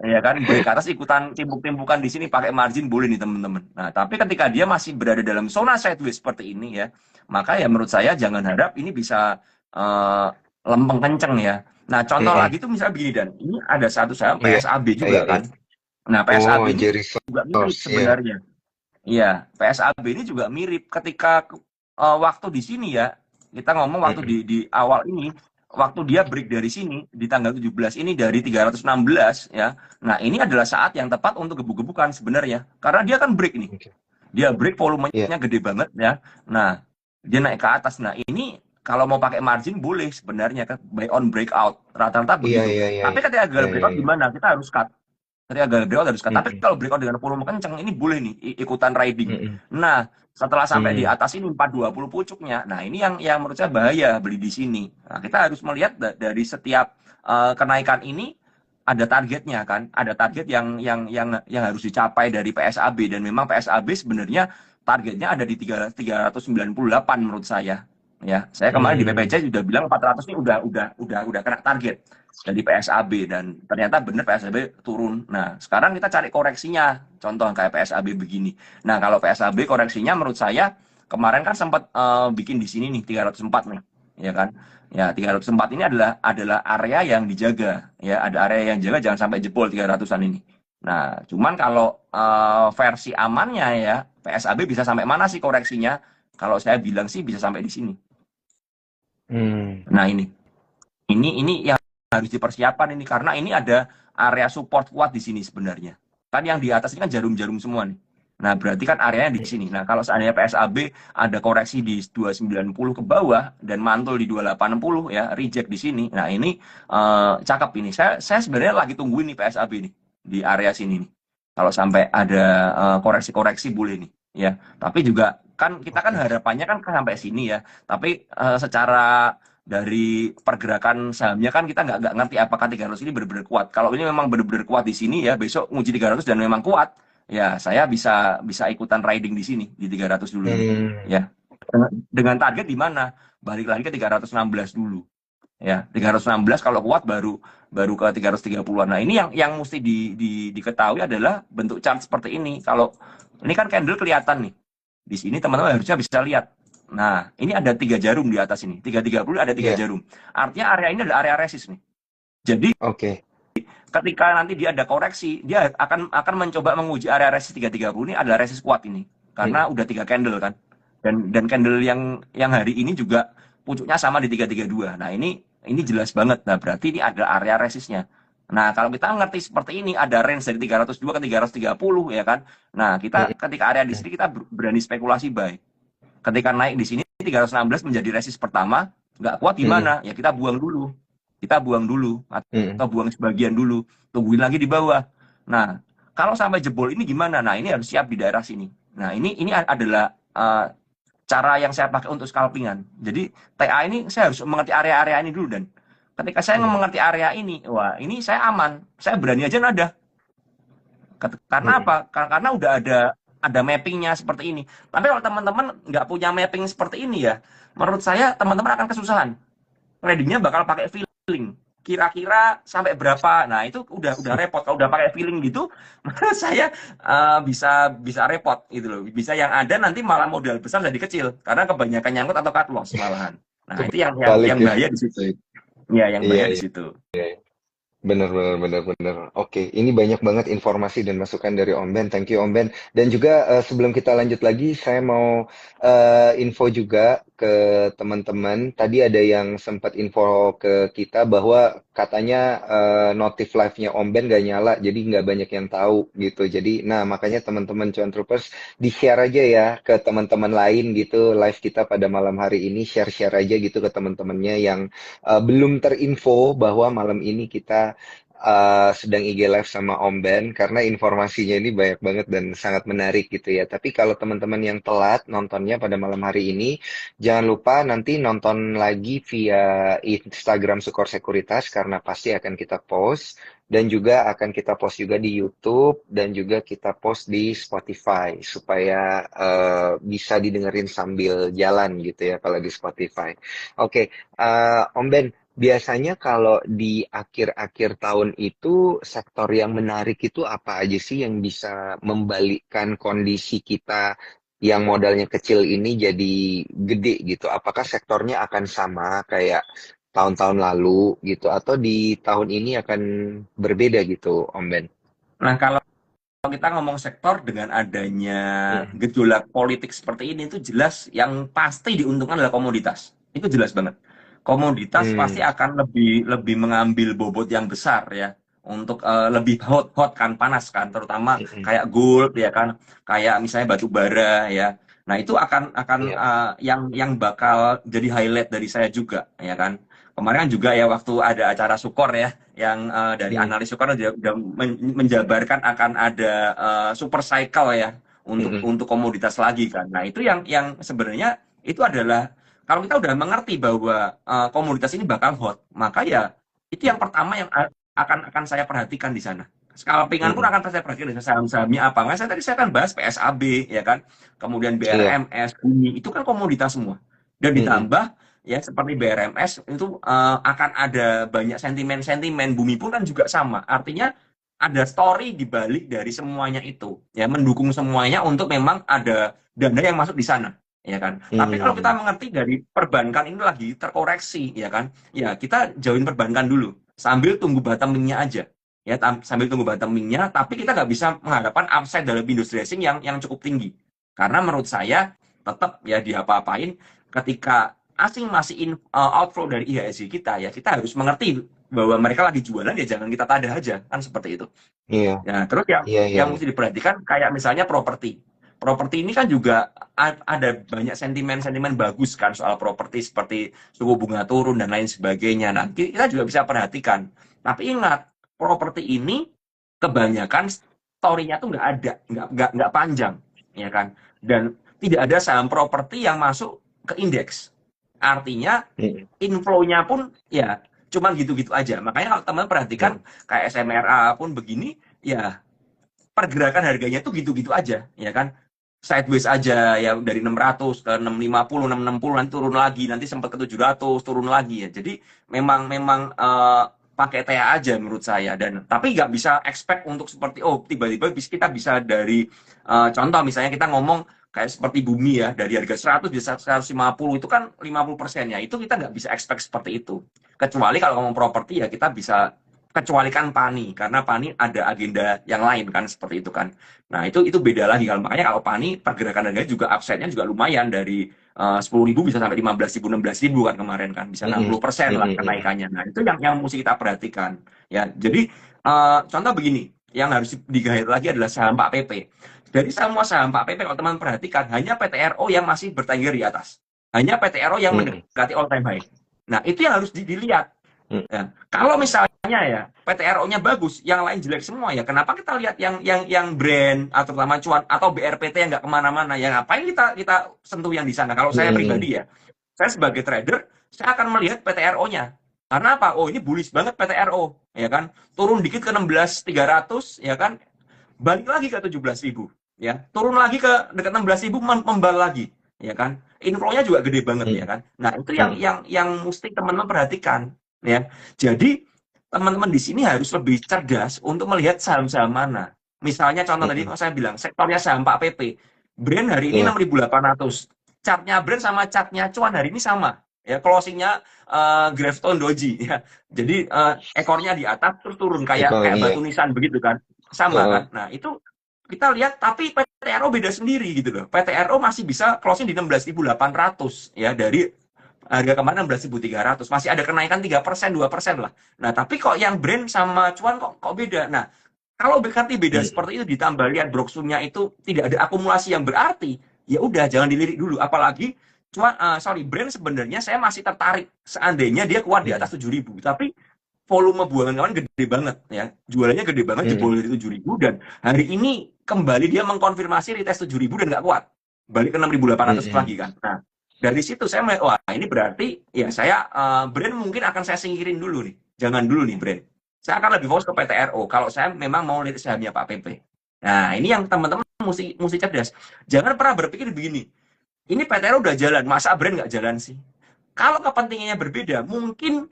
Ya kan, break atas ikutan timbuk-timbukan di sini pakai margin boleh nih teman-teman. Nah, tapi ketika dia masih berada dalam zona sideways seperti ini ya, maka ya menurut saya jangan harap ini bisa eh, lempeng kenceng ya. Nah, contoh Hmm. lagi tuh misalnya begini dan ini ada satu saham Iya, PSAB iya, juga iya. kan. Nah, Oh, PSAB ini Jerry juga mirip Sauce, ya. sebenarnya. Iya, PSAB ini juga mirip ketika waktu di sini ya, kita ngomong waktu Hmm. di awal ini, waktu dia break dari sini di tanggal 17 ini dari 316 ya. Nah, ini adalah saat yang tepat untuk gebuk-gebukan sebenarnya. Karena dia kan break nih. Oke. Dia break Iya, volumenya gede banget ya. Nah, dia naik ke atas. Nah, ini kalau mau pakai margin boleh sebenarnya kan buy on breakout. Rata-rata iya, begitu. iya, iya, Tapi iya, ketika iya, gagal iya, breakout iya. gimana? Kita harus cut. Ketika gagal breakout harus cut. Tapi Hmm. kalau breakout dengan volume kencang ini boleh nih ikutan riding. Hmm. Nah, setelah sampai di Hmm. atas ini 420 pucuknya. Nah, ini yang menurut saya bahaya beli di sini. Nah, kita harus melihat dari setiap kenaikan ini ada targetnya kan, ada target yang harus dicapai dari PSAB dan memang PSAB sebenarnya targetnya ada di 398 menurut saya. Ya, saya kemarin di Hmm. PPC sudah bilang 400 ini udah kena target dari PSAB dan ternyata benar PSAB turun. Nah, sekarang kita cari koreksinya. Contoh kayak PSAB begini. Nah, kalau PSAB koreksinya menurut saya kemarin kan sempat bikin di sini nih 304 nih, ya kan? Ya, 304 ini adalah area yang dijaga, ya, ada area yang jaga jangan sampai jebol 300-an ini. Nah, cuman kalau versi amannya ya, PSAB bisa sampai mana sih koreksinya? Kalau saya bilang sih bisa sampai di sini. Hmm. Nah, ini yang harus dipersiapkan ini karena ini ada area support kuat di sini sebenarnya. Kan yang di atas ini kan jarum-jarum semua nih. Nah, berarti kan areanya di sini. Nah, kalau seandainya PSAB ada koreksi di 290 ke bawah dan mantul di 280 ya, reject di sini. Nah, ini cakep ini. Saya sebenarnya lagi tungguin nih PSAB nih di area sini nih. Kalau sampai ada koreksi-koreksi boleh nih ya. Tapi juga kan kita kan Oke. harapannya kan sampai sini ya. Tapi secara dari pergerakan sahamnya kan kita nggak ngerti apakah 300 ini benar-benar kuat. Kalau ini memang benar-benar kuat di sini ya, besok nguji 300 dan memang kuat, ya saya bisa bisa ikutan riding di sini di 300 dulu nih. Hmm. Ya. Dengan target di mana? Balik lagi ke 316 dulu. Ya, 316 kalau kuat baru baru ke 330-an. Nah, ini yang mesti diketahui adalah bentuk chart seperti ini. Kalau ini kan candle kelihatan nih. Di sini teman-teman harusnya bisa lihat. Nah, ini ada 3 jarum di atas ini. 330 ada 3 jarum. Artinya area ini adalah area resist nih. Jadi Oke. ketika nanti dia ada koreksi, dia akan mencoba menguji area resist 330 ini adalah resist kuat ini. Hmm. Karena udah 3 candle kan. Dan candle yang hari ini juga pucuknya sama di 332. Nah, ini jelas banget. Nah, berarti ini ada area resistnya. Nah, kalau kita ngerti seperti ini, ada range dari 302 ke 330 ya kan. Nah, kita Hmm. ketika area di sini kita berani spekulasi buy. Ketika naik di sini 316 menjadi resist pertama, nggak kuat Hmm. gimana? Ya kita buang dulu. Kita buang dulu Hmm. atau buang sebagian dulu, tungguin lagi di bawah. Nah, kalau sampai jebol ini gimana? Nah, ini harus siap di daerah sini. Nah, ini adalah cara yang saya pakai untuk scalpingan. Jadi TA ini saya harus mengerti area-area ini dulu, dan ketika saya Mm, mengerti area ini, wah ini saya aman, saya berani aja nada. Karena mm, apa? Karena udah ada mappingnya seperti ini. Tapi kalau teman-teman nggak punya mapping seperti ini ya, menurut saya teman-teman akan kesusahan. Tradingnya bakal pakai feeling. Kira-kira sampai berapa? Nah itu udah repot. Kalau udah pakai feeling gitu, menurut saya bisa bisa repot gitu loh. Bisa yang ada nanti malah modal besar jadi kecil karena kebanyakan nyangkut atau cut loss malahan. Nah itu Balik yang ya. bahaya di situ. Ya yang Iya, bahaya di iya. situ. Benar, benar, benar, benar. Oke, ini banyak banget informasi dan masukan dari Om Ben. Thank you, Om Ben. Dan juga sebelum kita lanjut lagi, saya mau info juga ke teman-teman. Tadi ada yang sempat info ke kita bahwa katanya notif live-nya Om Ben gak nyala, jadi nggak banyak yang tahu gitu. Jadi, nah makanya teman-teman Cuan Troopers di-share aja ya ke teman-teman lain gitu live kita pada malam hari ini. Share-share aja gitu ke teman-temannya yang belum terinfo bahwa malam ini kita sedang IG live sama Om Ben karena informasinya ini banyak banget dan sangat menarik gitu ya. Tapi kalau teman-teman yang telat nontonnya pada malam hari ini, jangan lupa nanti nonton lagi via Instagram Sukor Sekuritas karena pasti akan kita post dan juga akan kita post juga di YouTube dan juga kita post di Spotify supaya bisa didengerin sambil jalan gitu ya kalau di Spotify. Oke, Om Ben, biasanya kalau di akhir-akhir tahun itu sektor yang menarik itu apa aja sih yang bisa membalikkan kondisi kita yang modalnya kecil ini jadi gede gitu? Apakah sektornya akan sama kayak tahun-tahun lalu gitu atau di tahun ini akan berbeda gitu, Om Ben? Nah kalau kita ngomong sektor dengan adanya Mm, gejolak politik seperti ini itu jelas yang pasti diuntungkan adalah komoditas. Itu jelas banget. Komoditas pasti mm, akan lebih lebih mengambil bobot yang besar ya untuk lebih hot hot kan panas kan terutama mm, kayak gold ya kan kayak misalnya batu bara ya. Nah, itu akan iya. yang bakal jadi highlight dari saya juga ya kan. Kemarin kan juga ya waktu ada acara Sukor ya yang dari Mm, analis Sukor udah menjabarkan akan ada super cycle ya mm, untuk komoditas lagi kan. Nah, itu yang sebenarnya itu adalah kalau kita udah mengerti bahwa komoditas ini bakal hot, maka ya itu yang pertama yang akan saya perhatikan di sana. Scalpingan pun mm, akan saya perhatikan saham-sahamnya apa. Nggak, saya akan bahas PSAB ya kan, kemudian iya. BRMS, Bumi itu kan komoditas semua. Dan Mm, ditambah ya seperti BRMS itu akan ada banyak sentimen-sentimen. Bumi pun kan juga sama. Artinya ada story di balik dari semuanya itu, ya mendukung semuanya untuk memang ada dana yang masuk di sana ya kan. Tapi kalau kita mm, mengerti dari perbankan ini lagi terkoreksi, ya kan, ya kita jauhin perbankan dulu, sambil tunggu bottoming-nya aja. Ya, sambil tunggu bottoming-nya, tapi kita nggak bisa mengharapkan upside dalam industri racing yang cukup tinggi. Karena menurut saya, tetap ya diapa-apain, ketika asing masih outflow dari IHSG kita, ya kita harus mengerti bahwa mereka lagi jualan, ya jangan kita tadah aja, kan seperti itu. iya. Ya, terus yang Iya, iya, yang iya. mesti diperhatikan kayak misalnya properti. Properti ini kan juga ada banyak sentimen-sentimen bagus kan soal properti seperti suku bunga turun dan lain sebagainya. Nah, kita juga bisa perhatikan. Tapi ingat, properti ini kebanyakan story-nya tuh nggak ada, nggak panjang, ya kan? Dan tidak ada saham properti yang masuk ke indeks. Artinya Mm, inflow-nya pun ya cuman gitu-gitu aja. Makanya kalau teman perhatikan mm, kayak SMRA pun begini, ya pergerakan harganya tuh gitu-gitu aja, ya kan? Sideways aja ya dari 600 ke 650, 660 nanti turun lagi, nanti sempat ke 700 turun lagi ya. Jadi memang memang pakai TA aja menurut saya dan tapi nggak bisa expect untuk seperti oh tiba-tiba kita bisa dari contoh misalnya kita ngomong kayak seperti bumi ya dari harga 100 bisa 150 itu kan 50% ya itu kita nggak bisa expect seperti itu kecuali kalau ngomong properti ya kita bisa kecualikan PANI karena PANI ada agenda yang lain kan seperti itu kan. Nah, itu beda lagi kalau makanya kalau PANI pergerakan harganya juga upside-nya juga lumayan dari 10.000 bisa sampai 15.000 16.000 kan kemarin kan bisa mm, 60% mm, lah mm, mm. kenaikannya. Nah, itu yang mesti kita perhatikan. Ya, jadi contoh begini, yang harus digait lagi adalah saham Pak PP. Dari semua saham Pak PP kalau teman perhatikan hanya PTRO yang masih bertengger di atas. Hanya PTRO yang Mm, mendekati all time high. Nah, itu yang harus dilihat Mm. Ya, kalau misalnya ya PTRO-nya bagus, yang lain jelek semua ya. Kenapa kita lihat yang brand atau terutama cuan atau BRPT yang nggak kemana-mana? Ya ngapain kita sentuh yang di sana? Kalau saya Mm. pribadi ya, saya sebagai trader, saya akan melihat PTRO-nya. Karena apa? Oh ini bullish banget PTRO, ya kan? Turun dikit ke 16.300, ya kan? Balik lagi ke 17.000, ya. Turun lagi ke dekat 16.000, membal lagi, ya kan? Inflow-nya juga gede banget, ya Mm. kan? Nah itu yang Mm. mesti teman-teman perhatikan, ya. Jadi teman-teman di sini harus lebih cerdas untuk melihat saham-saham mana. Misalnya contoh tadi Mm. kalau saya bilang sektornya saham Pak PP, Brand hari ini Iya. 6.800, chartnya Brand sama chartnya cuan hari ini sama, ya. Closingnya Gravestone Doji, ya. Jadi ekornya di atas terus turun kayak Ekor, kayak iya. batu nisan begitu kan, sama Heeh. kan. Nah itu kita lihat, tapi PTRO beda sendiri gitu loh. PTRO masih bisa closing di 16.800, ya, dari harga kemarin 16.300, masih ada kenaikan 3%, 2% lah. Nah, tapi kok yang brand sama cuan kok beda. Nah, kalau berarti beda Mm. seperti itu ditambah lihat brosurnya itu tidak ada akumulasi yang berarti, ya udah jangan dilirik dulu. Apalagi cuan, brand sebenarnya saya masih tertarik seandainya dia kuat di Mm. atas 7.000. Tapi volume buangan kawan gede banget, ya. Jualannya gede banget, Mm. jebol dari 7.000, dan hari ini kembali dia mengkonfirmasi retest 7.000 dan nggak kuat. Balik ke 6.800 lagi Mm. kan. Nah, dari situ saya melihat, wah ini berarti ya saya brand mungkin akan saya singkirin dulu nih. Jangan dulu nih brand. Saya akan lebih fokus ke PTRO kalau saya memang mau lihat sahamnya Pak PP. Nah, ini yang teman-teman mesti cerdas. Jangan pernah berpikir begini. Ini PTRO udah jalan, masa brand nggak jalan sih? Kalau kepentingannya berbeda, mungkin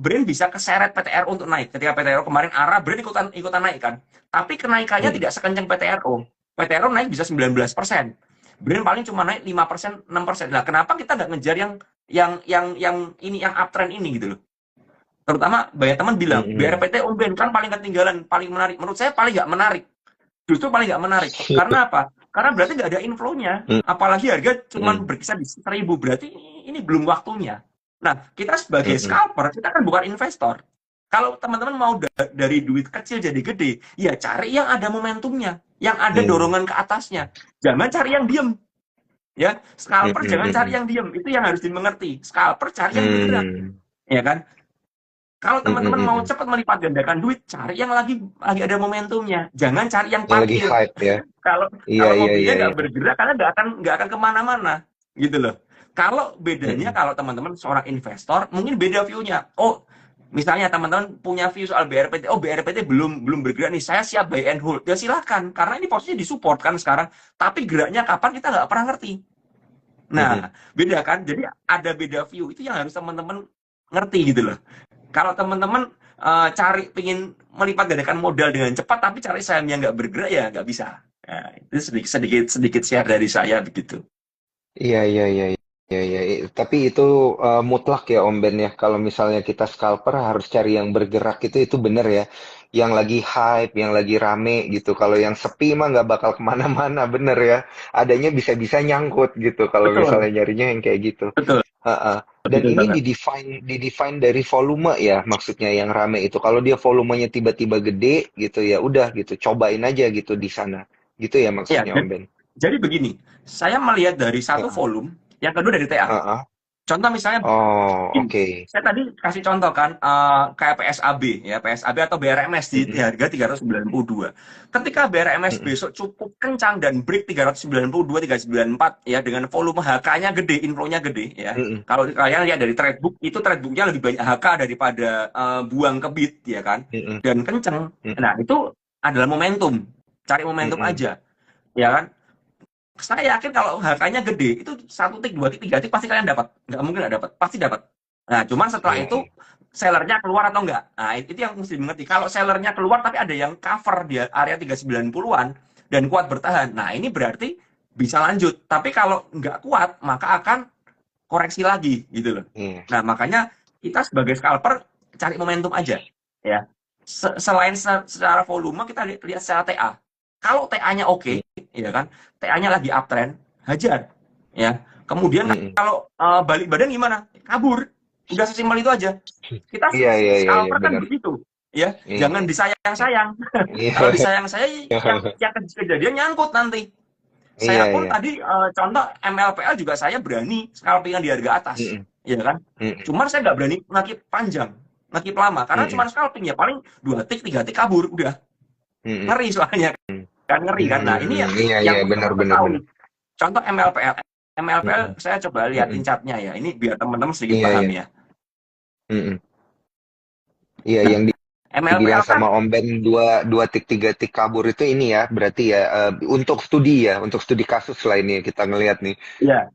brand bisa keseret PTRO untuk naik. Ketika PTRO kemarin arah brand ikutan naik kan. Tapi kenaikannya Mm. tidak sekencang PTRO. PTRO naik bisa 19%. Brand paling cuma naik 5%, 6%. Nah, kenapa kita nggak ngejar yang uptrend ini gitu loh. Terutama banyak teman bilang, Mm. BRPT Umben kan paling ketinggalan, paling menarik. Menurut saya paling nggak menarik. Justru paling nggak menarik. Karena apa? Karena berarti nggak ada inflow-nya. Mm. Apalagi harga cuma Mm. berkisar di 1.000. Berarti ini belum waktunya. Nah, kita sebagai Mm. scalper, kita kan bukan investor. Kalau teman-teman mau dari duit kecil jadi gede, ya cari yang ada momentumnya, yang ada Mm. dorongan ke atasnya. Jangan cari yang diem. Ya, scalper jangan cari Mm. yang diem. Itu yang harus dimengerti. Scalper cari yang bergerak. Mm. Ya kan? Kalau Mm. teman-teman mau Mm. cepat melipat gandakan duit, cari yang lagi ada momentumnya. Jangan cari yang Yang lagi parkir. hype ya. kalau Iya, kalau iya, mobilnya iya, nggak iya. bergerak, karena nggak akan kemana-mana, gitu loh. Kalau bedanya, Mm. kalau teman-teman seorang investor, mungkin beda view-nya. Oh, misalnya teman-teman punya view soal BRPT, oh BRPT belum bergerak nih, saya siap buy and hold. Ya silakan, karena ini posisinya disupport kan sekarang. Tapi geraknya kapan kita nggak pernah ngerti. Mm. Nah, beda kan? Jadi ada beda view, itu yang harus teman-teman ngerti gitu loh. Kalau teman-teman cari pingin melipat gandakan modal dengan cepat, tapi cari saham yang nggak bergerak, ya nggak bisa. Nah, itu sedikit share dari saya begitu. Iya, iya, iya, iya, iya. Tapi itu mutlak ya Om Ben ya. Kalau misalnya kita scalper harus cari yang bergerak itu bener ya. Yang lagi hype, yang lagi rame gitu. Kalau yang sepi mah nggak bakal kemana-mana, bener ya. Adanya bisa-bisa nyangkut gitu. Kalau Betul, misalnya nyarinya yang kayak gitu. betul, Heeh. Dan betul ini banget. didefine dari volume ya, maksudnya yang rame itu. Kalau dia volumenya tiba-tiba gede gitu ya, udah gitu, cobain aja gitu di sana. Gitu ya Ya, maksudnya Om Ben. jadi begini, saya melihat dari satu Heeh. volume, yang kedua dari TA. Heeh. Contoh misalnya, Oh, gini, oke. saya tadi kasih contoh kan, kayak PSAB, ya PSAB atau BRMS di Mm-mm. harga 392. Ketika BRMS Mm-mm. besok cukup kencang dan break 392, 394, ya, dengan volume HK-nya gede, inflow-nya gede, ya. Mm-mm. Kalau kalian lihat dari tradebook, itu tradebook-nya lebih banyak HK daripada buang ke bid, ya kan, Mm-mm. dan kenceng. Mm-mm. Nah, itu adalah momentum. Cari momentum Mm-mm. aja, ya kan. Saya yakin kalau HK-nya gede, itu 1 tick, 2 tick, 3 tick pasti kalian dapat. Nggak mungkin nggak dapat, pasti dapat. Nah, cuman setelah Iya, itu iya. sellernya keluar atau enggak. Nah, itu yang mesti dimengerti. Kalau sellernya keluar tapi ada yang cover di area 390-an dan kuat bertahan. Nah, ini berarti bisa lanjut. Tapi kalau nggak kuat, maka akan koreksi lagi gitu loh. Iya. Nah, makanya kita sebagai scalper cari momentum aja, ya. Selain secara volume, kita lihat secara TA. Kalau TA-nya oke, Mm. ya kan, TA-nya lagi uptrend, hajar, ya. Kemudian Mm-mm. kalau balik badan gimana? Kabur. Udah sesimpel itu aja. Kita Iya, iya, iya, iya, scalper kan benar. begitu, ya. Jangan Iya. disayang-sayang. Iya. Kalau disayang-sayang, yang kejadian nyangkut nanti. Iya, Saya pun iya. tadi contoh MLPL juga saya berani scalpingan di harga atas, Mm-mm. ya kan. Mm-mm. Cuman saya nggak berani ngakip panjang. ngekip lama karena Mm-mm. cuma scalping ya paling 2 tick 3 tick kabur udah Mm-mm. ngeri soalnya kan ngeri kan. Nah ini Iya yang iya perlu benar teman-teman benar ketahui. benar. Contoh MLPL. MLPL Mm-mm. saya coba liatin Mm-mm. chartnya ya. Ini biar teman-teman sedikit Iya paham iya. ya. Mm-mm. Iya Nah yang dibilang MLPL kan sama Om Ben dua dua tik tiga tik kabur itu ini ya berarti ya untuk studi ya untuk studi kasus lah ini kita ngelihat nih. ya.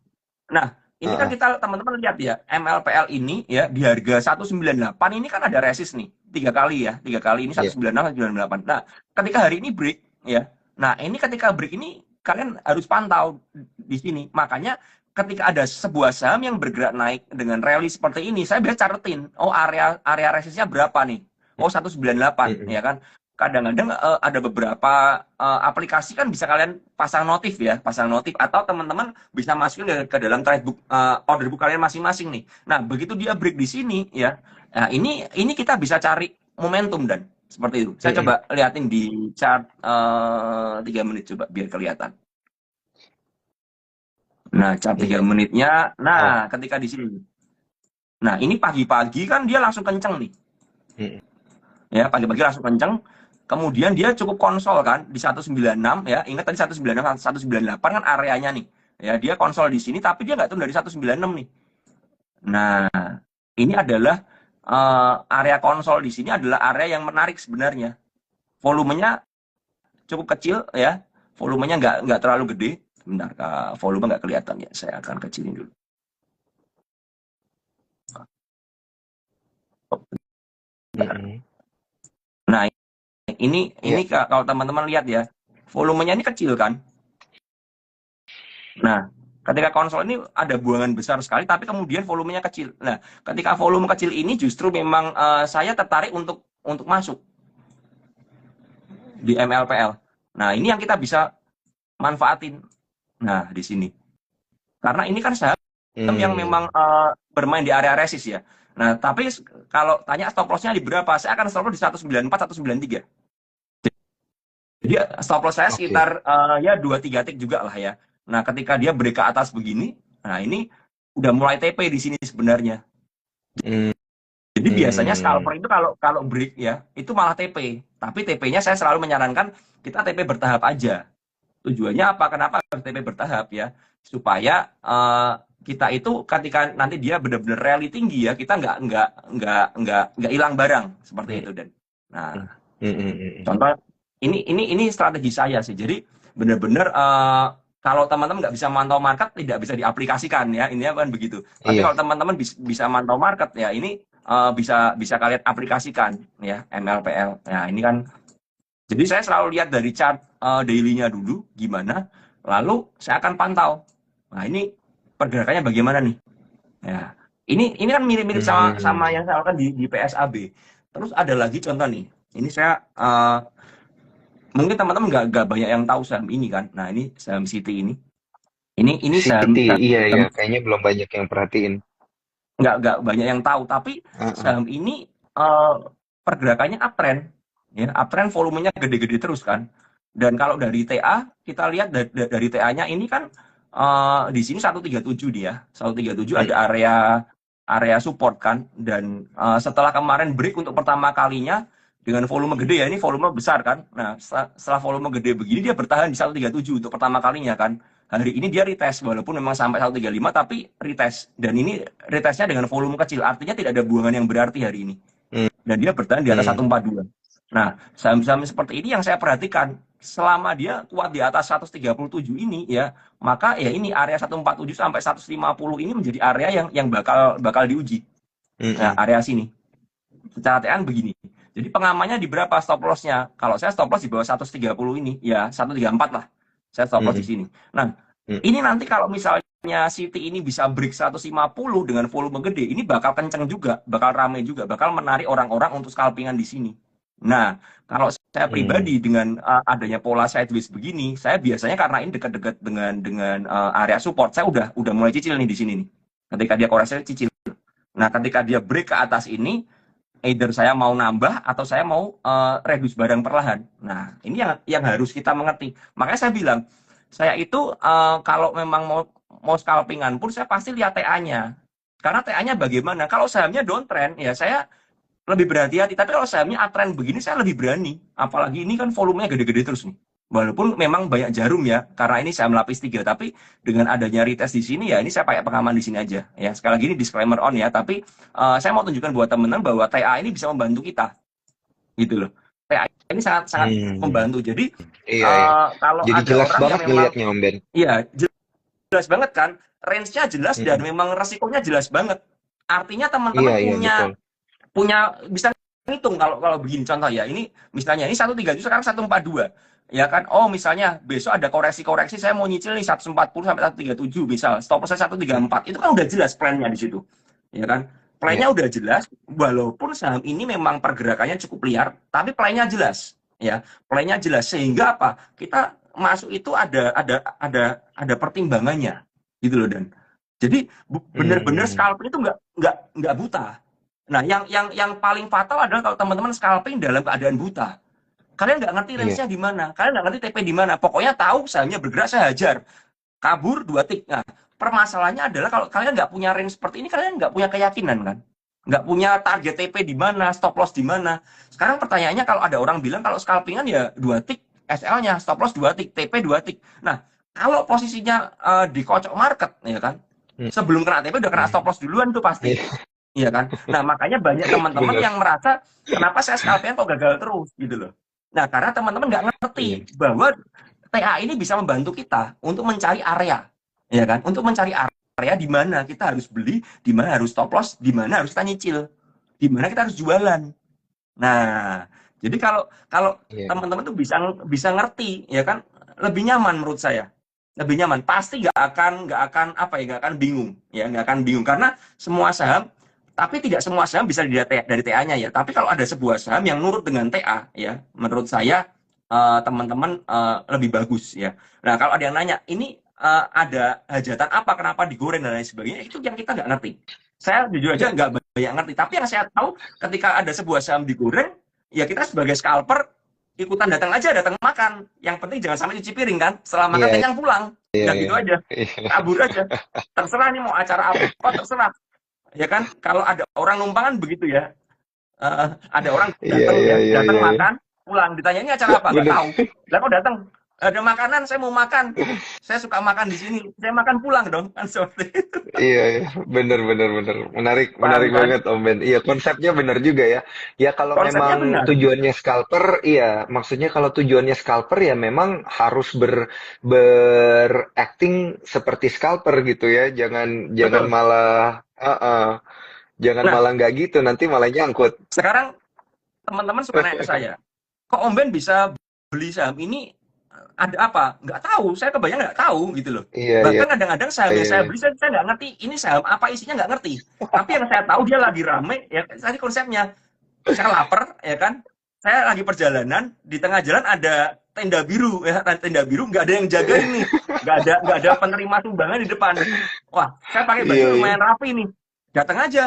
Nah ini kan Heeh. kita teman-teman lihat ya MLPL ini ya di harga 198 ini kan ada resist nih 3 kali ya 3 kali ini Iya. 196 198. Nah ketika hari ini break ya. Nah ini ketika break ini kalian harus pantau di sini. Makanya ketika ada sebuah saham yang bergerak naik dengan rally seperti ini, saya biasa catetin, oh area area resistnya berapa nih? Oh 198 Mm-mm. ya kan. Kadang-kadang ada beberapa aplikasi kan bisa kalian pasang notif ya, pasang notif atau teman-teman bisa masukin ke dalam trade book order book kalian masing-masing nih. Nah, begitu dia break di sini ya. Nah, ini kita bisa cari momentum dan seperti itu. Saya Mm-mm. coba liatin di chart 3 menit coba biar kelihatan. Nah, chart 3 Iya. menitnya. Oh. Nah, ketika di sini. Nah, ini pagi-pagi kan dia langsung kenceng nih. Mm-mm. Ya, pagi-pagi langsung kenceng. Kemudian dia cukup konsol kan di 196 ya. Ingat tadi 196 198 kan areanya nih. Ya, dia konsol di sini tapi dia nggak turun dari 196 nih. Nah, ini adalah area konsol di sini adalah area yang menarik sebenarnya. Volumenya cukup kecil ya. Volumenya nggak terlalu gede. Bentar, volume nggak kelihatan ya. Saya akan kecilin dulu. Mm-mm. Nah, ini Iya. kalau teman-teman lihat ya, volumenya ini kecil kan. Nah, ketika konsol ini ada buangan besar sekali, tapi kemudian volumenya kecil. Nah, ketika volume kecil ini justru memang saya tertarik untuk masuk di MLPL. Nah, ini yang kita bisa manfaatin. Nah, di sini. Karena ini kan saham yang memang Mm. bermain di area resist ya. Nah, tapi kalau tanya stop loss-nya di berapa, saya akan stop loss di 194, 193. Jadi stop loss saya Oke. sekitar ya 2-3 tick juga lah ya. Nah, ketika dia break ke atas begini, nah ini udah mulai TP di sini sebenarnya. Mm. Jadi biasanya scalper itu kalau kalau break ya, itu malah TP. Tapi TP-nya saya selalu menyarankan kita TP bertahap aja. Tujuannya apa? Kenapa harus TP bertahap ya? Supaya kita itu ketika nanti dia benar-benar rally tinggi ya, kita nggak hilang barang seperti Mm. itu dan. Nah, Mm. Mm. Mm. contoh ini strategi saya sih. Jadi benar-benar kalau teman-teman nggak bisa mantau market tidak bisa diaplikasikan ya. Ini kan begitu. Tapi Iya. kalau teman-teman bisa mantau market ya ini bisa kalian aplikasikan ya MLPL. Nah, ini kan jadi saya selalu lihat dari chart daily-nya dulu gimana, lalu saya akan pantau. Nah, ini pergerakannya bagaimana nih? Ya. Ini kan mirip-mirip sama Mm. yang saya lakukan di PSAB. Terus ada lagi contoh nih. Ini saya mungkin teman-teman nggak banyak yang tahu saham ini kan. Nah, ini saham City ini. Ini saham, City, iya saham iya, kayaknya belum banyak yang perhatiin. nggak banyak yang tahu, tapi Heeh. saham ini eh, pergerakannya uptrend, ya uptrend volumenya gede-gede terus kan. Dan kalau dari TA kita lihat dari TA-nya ini kan di sini 137 dia, 137 ada Mm. area area support kan. Dan setelah kemarin break untuk pertama kalinya dengan volume gede ya, ini volume besar kan. Nah setelah volume gede begini dia bertahan di 137 untuk pertama kalinya kan. Hari ini dia retest walaupun memang sampai 135 tapi retest dan ini retestnya dengan volume kecil artinya tidak ada buangan yang berarti hari ini Mm. dan dia bertahan di atas Mm. 142. Nah, saham-saham seperti ini yang saya perhatikan selama dia kuat di atas 137 ini ya, maka ya ini area 147 sampai 150 ini menjadi area yang bakal diuji. Nah, Mm. area sini. Secara TN begini. Jadi pengamannya di berapa stop loss-nya? Kalau saya stop loss di bawah 130 ini, ya 134 lah. Saya stop loss di Mm. sini. Nah, Mm. ini nanti kalau misalnya City ini bisa break 150 dengan volume gede, ini bakal kenceng juga, bakal rame juga, bakal menarik orang-orang untuk scalpingan di sini. Nah, kalau saya Mm. pribadi dengan adanya pola sideways begini, saya biasanya karena ini dekat-dekat dengan area support, saya udah mulai cicil nih di sini nih. Ketika dia koreksi cicil. Nah, ketika dia break ke atas ini, either saya mau nambah atau saya mau reduce barang perlahan. Nah, ini yang harus kita mengerti. Makanya saya bilang, saya itu kalau memang mau scalpingan pun saya pasti lihat TA-nya. Karena TA-nya bagaimana? Kalau sahamnya downtrend, ya saya lebih berhati-hati. Tapi kalau sahamnya uptrend begini, saya lebih berani. Apalagi ini kan volumenya gede-gede terus nih. Walaupun memang banyak jarum ya, karena ini saham lapis 3. Tapi dengan adanya retest di sini ya, ini saya pakai pengaman di sini aja. Ya, sekali lagi ini disclaimer on ya. Tapi saya mau tunjukkan buat teman-teman bahwa TA ini bisa membantu kita, gitu loh. TA ini sangat sangat Hmm. membantu. Jadi Iya, iya. kalau Jadi ada jelas orang yang banget memang, ngelihatnya Om Ben. iya jelas banget kan, range-nya jelas dan Mm-mm. memang resikonya jelas banget. Artinya Iya, teman-teman iya, betul. punya bisa ngitung kalau kalau begini contoh ya. Ini misalnya ini 137 sekarang 142. Ya kan? Oh, misalnya besok ada koreksi-koreksi saya mau nyicil nih 140 sampai 137 misal. Stop loss saya 134. Itu kan udah jelas plan-nya di situ. Ya kan? Iya. Plan-nya udah jelas walaupun saham ini memang pergerakannya cukup liar, tapi plan-nya jelas. Ya, plan-nya jelas sehingga apa? Kita masuk itu ada pertimbangannya gitu loh Dan. Jadi bener-bener Hmm. scalping itu nggak buta. Nah, yang paling fatal adalah kalau teman-teman scalping dalam keadaan buta. Kalian nggak ngerti Iya. range-nya di mana, kalian nggak ngerti TP di mana. Pokoknya tahu sahamnya bergerak saya hajar, kabur 2 tick. Nah, permasalahannya adalah kalau kalian nggak punya range seperti ini, kalian nggak punya keyakinan kan, nggak punya target TP di mana, stop loss di mana. Sekarang pertanyaannya kalau ada orang bilang kalau scalpingan ya 2 tick, SL-nya stop loss 2 tick, TP 2 tick. Nah, kalau posisinya dikocok market, ya kan, Hmm. sebelum kena TP udah kena stop loss duluan tuh pasti. Iya, Iya kan? Nah, makanya banyak teman-teman bener. yang merasa, kenapa saya scalping kok gagal terus gitu loh. Nah, karena teman-teman nggak Iya. ngerti bahwa TA ini bisa membantu kita untuk mencari area, ya kan? Untuk mencari area di mana kita harus beli, di mana harus stop loss, di mana harus kita nyicil, di mana kita harus jualan. Nah, jadi kalau kalau Iya. teman-teman tuh bisa bisa ngerti, ya kan? Lebih nyaman menurut saya. Lebih nyaman. Pasti nggak akan apa ya, nggak akan bingung, ya nggak akan bingung karena semua saham, tapi tidak semua saham bisa dilihat dari TA-nya ya. Tapi kalau ada sebuah saham yang nurut dengan TA, ya menurut saya teman-teman lebih bagus ya. Nah, kalau ada yang nanya, ini ada hajatan apa, kenapa digoreng dan lain sebagainya, itu yang kita nggak ngerti. Saya jujur aja nggak banyak ngerti. Tapi yang saya tahu, ketika ada sebuah saham digoreng, ya kita sebagai scalper ikutan datang aja, datang makan. Yang penting jangan sampai cuci piring kan. Setelah makan Iya, kenyang pulang. iya, Udah iya. gitu aja. Iya. Kabur aja. Terserah nih mau acara apa, terserah. Ya kan, kalau ada orang numpang kan begitu ya. Ada orang Iya, datang iya, ya, iya, datang iya, iya. makan, pulang. Ditanya ini acara apa? Nggak Bener. tahu. Lah kok datang? Ada makanan, saya mau makan. Saya suka makan di sini. Saya makan pulang dong. Kan seperti itu. Iya, iya, bener, bener, bener. Menarik, Paham menarik kan? banget Om Ben. Iya, konsepnya bener juga ya. Ya kalau memang Konsepnya benar. tujuannya scalper, iya, maksudnya kalau tujuannya scalper ya memang harus beracting seperti scalper gitu ya. Jangan, jangan Betul. malah, jangan Nah, malah nggak gitu, nanti malah nyangkut. sekarang teman-teman suka nanya ke saya, kok Om Ben bisa beli saham ini, ada apa? Nggak tahu, saya kebayang nggak tahu gitu loh. Iya, iya, Bahkan kadang-kadang saham yang iya, saya iya. beli, saya nggak ngerti ini saham apa isinya, nggak ngerti. Tapi yang saya tahu dia lagi rame, ya tadi konsepnya, saya lapar, ya kan, saya lagi perjalanan, di tengah jalan ada tenda biru, ya tenda biru nggak ada yang jagain nih, nggak ada penerima sumbangan di depan. Wah, saya pakai baju Iya, iya. lumayan rapi nih, datang aja,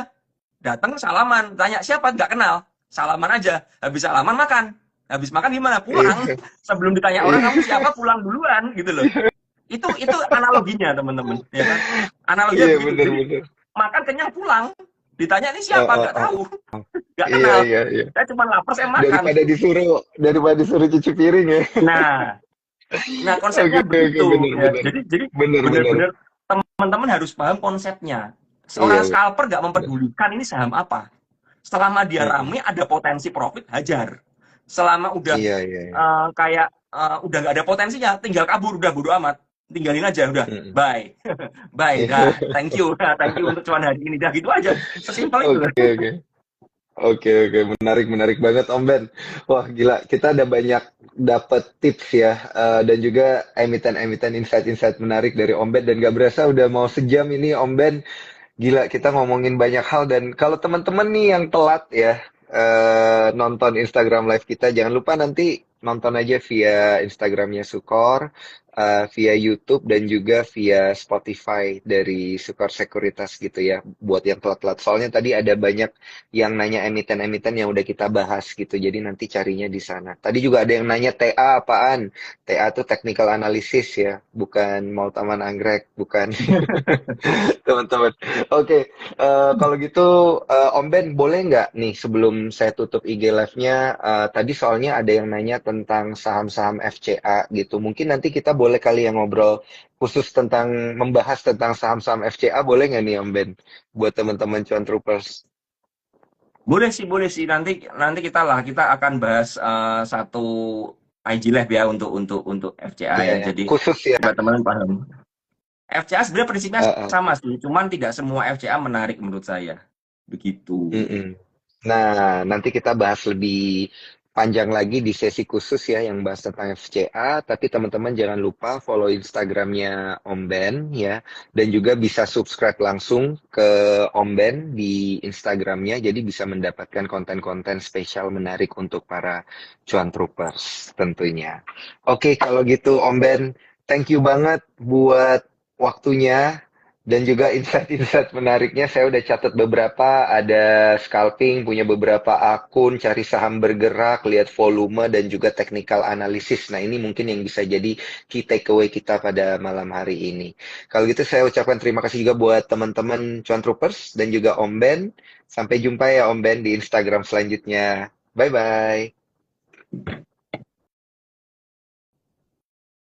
datang salaman, tanya siapa, nggak kenal, salaman aja, habis salaman makan, habis makan gimana, pulang, Iya, sebelum ditanya orang kamu iya, siapa, pulang duluan gitu loh. Itu analoginya teman-teman, ya kan, analoginya iya, begitu. bener, Jadi bener. makan kenyang pulang, ditanya ini Eh, siapa, eh, nggak eh. tahu, nggak Iya, kenal, iya, iya. saya cuma lapar, saya makan. Daripada disuruh cuci piring ya. Nah, nah Oke, konsepnya oke, begitu bener, ya. bener. Jadi Bener, bener. benar-benar teman-teman harus paham konsepnya. Iya, Seorang scalper nggak bener. mempedulikan ini saham apa. Selama dia Mm-mm. rame ada potensi profit, hajar. Selama udah Iya, iya, iya. kayak udah nggak ada potensinya, tinggal kabur, udah bodo amat, tinggalin aja, udah Mm-mm. bye, bye, dah, Iya. thank you, thank you untuk cuan hari ini, dah gitu aja, sesimpel itu. Oke, oke. Oke, oke, menarik, menarik banget Om Ben. Wah, gila, kita ada banyak dapat tips ya, dan juga emiten-emiten insight-insight menarik dari Om Ben, dan gak berasa udah mau sejam ini Om Ben. Gila, kita ngomongin banyak hal, dan kalau teman-teman nih yang telat ya, nonton Instagram live kita, jangan lupa nanti nonton aja via Instagramnya Sukor. via YouTube dan juga via Spotify dari Sukor Sekuritas gitu ya, buat yang telat-telat. Soalnya tadi ada banyak yang nanya emiten-emiten yang udah kita bahas gitu, jadi nanti carinya di sana. Tadi juga ada yang nanya TA apaan? TA itu technical analysis ya, bukan mau taman anggrek, bukan teman-teman. Oke, kalau gitu Om Ben boleh nggak nih sebelum saya tutup IG Live-nya, tadi soalnya ada yang nanya tentang saham-saham FCA gitu. Mungkin nanti kita boleh kali yang ngobrol khusus tentang membahas tentang saham-saham FCA, boleh nggak nih Om Ben? Buat teman-teman Cuan Troopers. Boleh sih. Nanti nanti kita akan bahas satu IG Live ya untuk FCA Iya ya. ya, Jadi khusus ya. supaya teman-teman paham. FCA sebenarnya prinsipnya Eh, eh. sama sih, cuman tidak semua FCA menarik menurut saya. Begitu. Mm-mm. Nah, nanti kita bahas lebih panjang lagi di sesi khusus ya yang bahas tentang FCA. Tapi teman-teman jangan lupa follow Instagramnya Om Ben ya, dan juga bisa subscribe langsung ke Om Ben di Instagramnya. Jadi bisa mendapatkan konten-konten spesial menarik untuk para cuan troopers tentunya. Oke, kalau gitu Om Ben, thank you banget buat waktunya. Dan juga insight-insight menariknya saya udah catat beberapa, ada scalping, punya beberapa akun, cari saham bergerak, lihat volume, dan juga technical analysis. Nah ini mungkin yang bisa jadi key takeaway kita pada malam hari ini. Kalau gitu saya ucapkan terima kasih juga buat teman-teman Cuan Troopers dan juga Om Ben. Sampai jumpa ya Om Ben di Instagram selanjutnya. Bye-bye.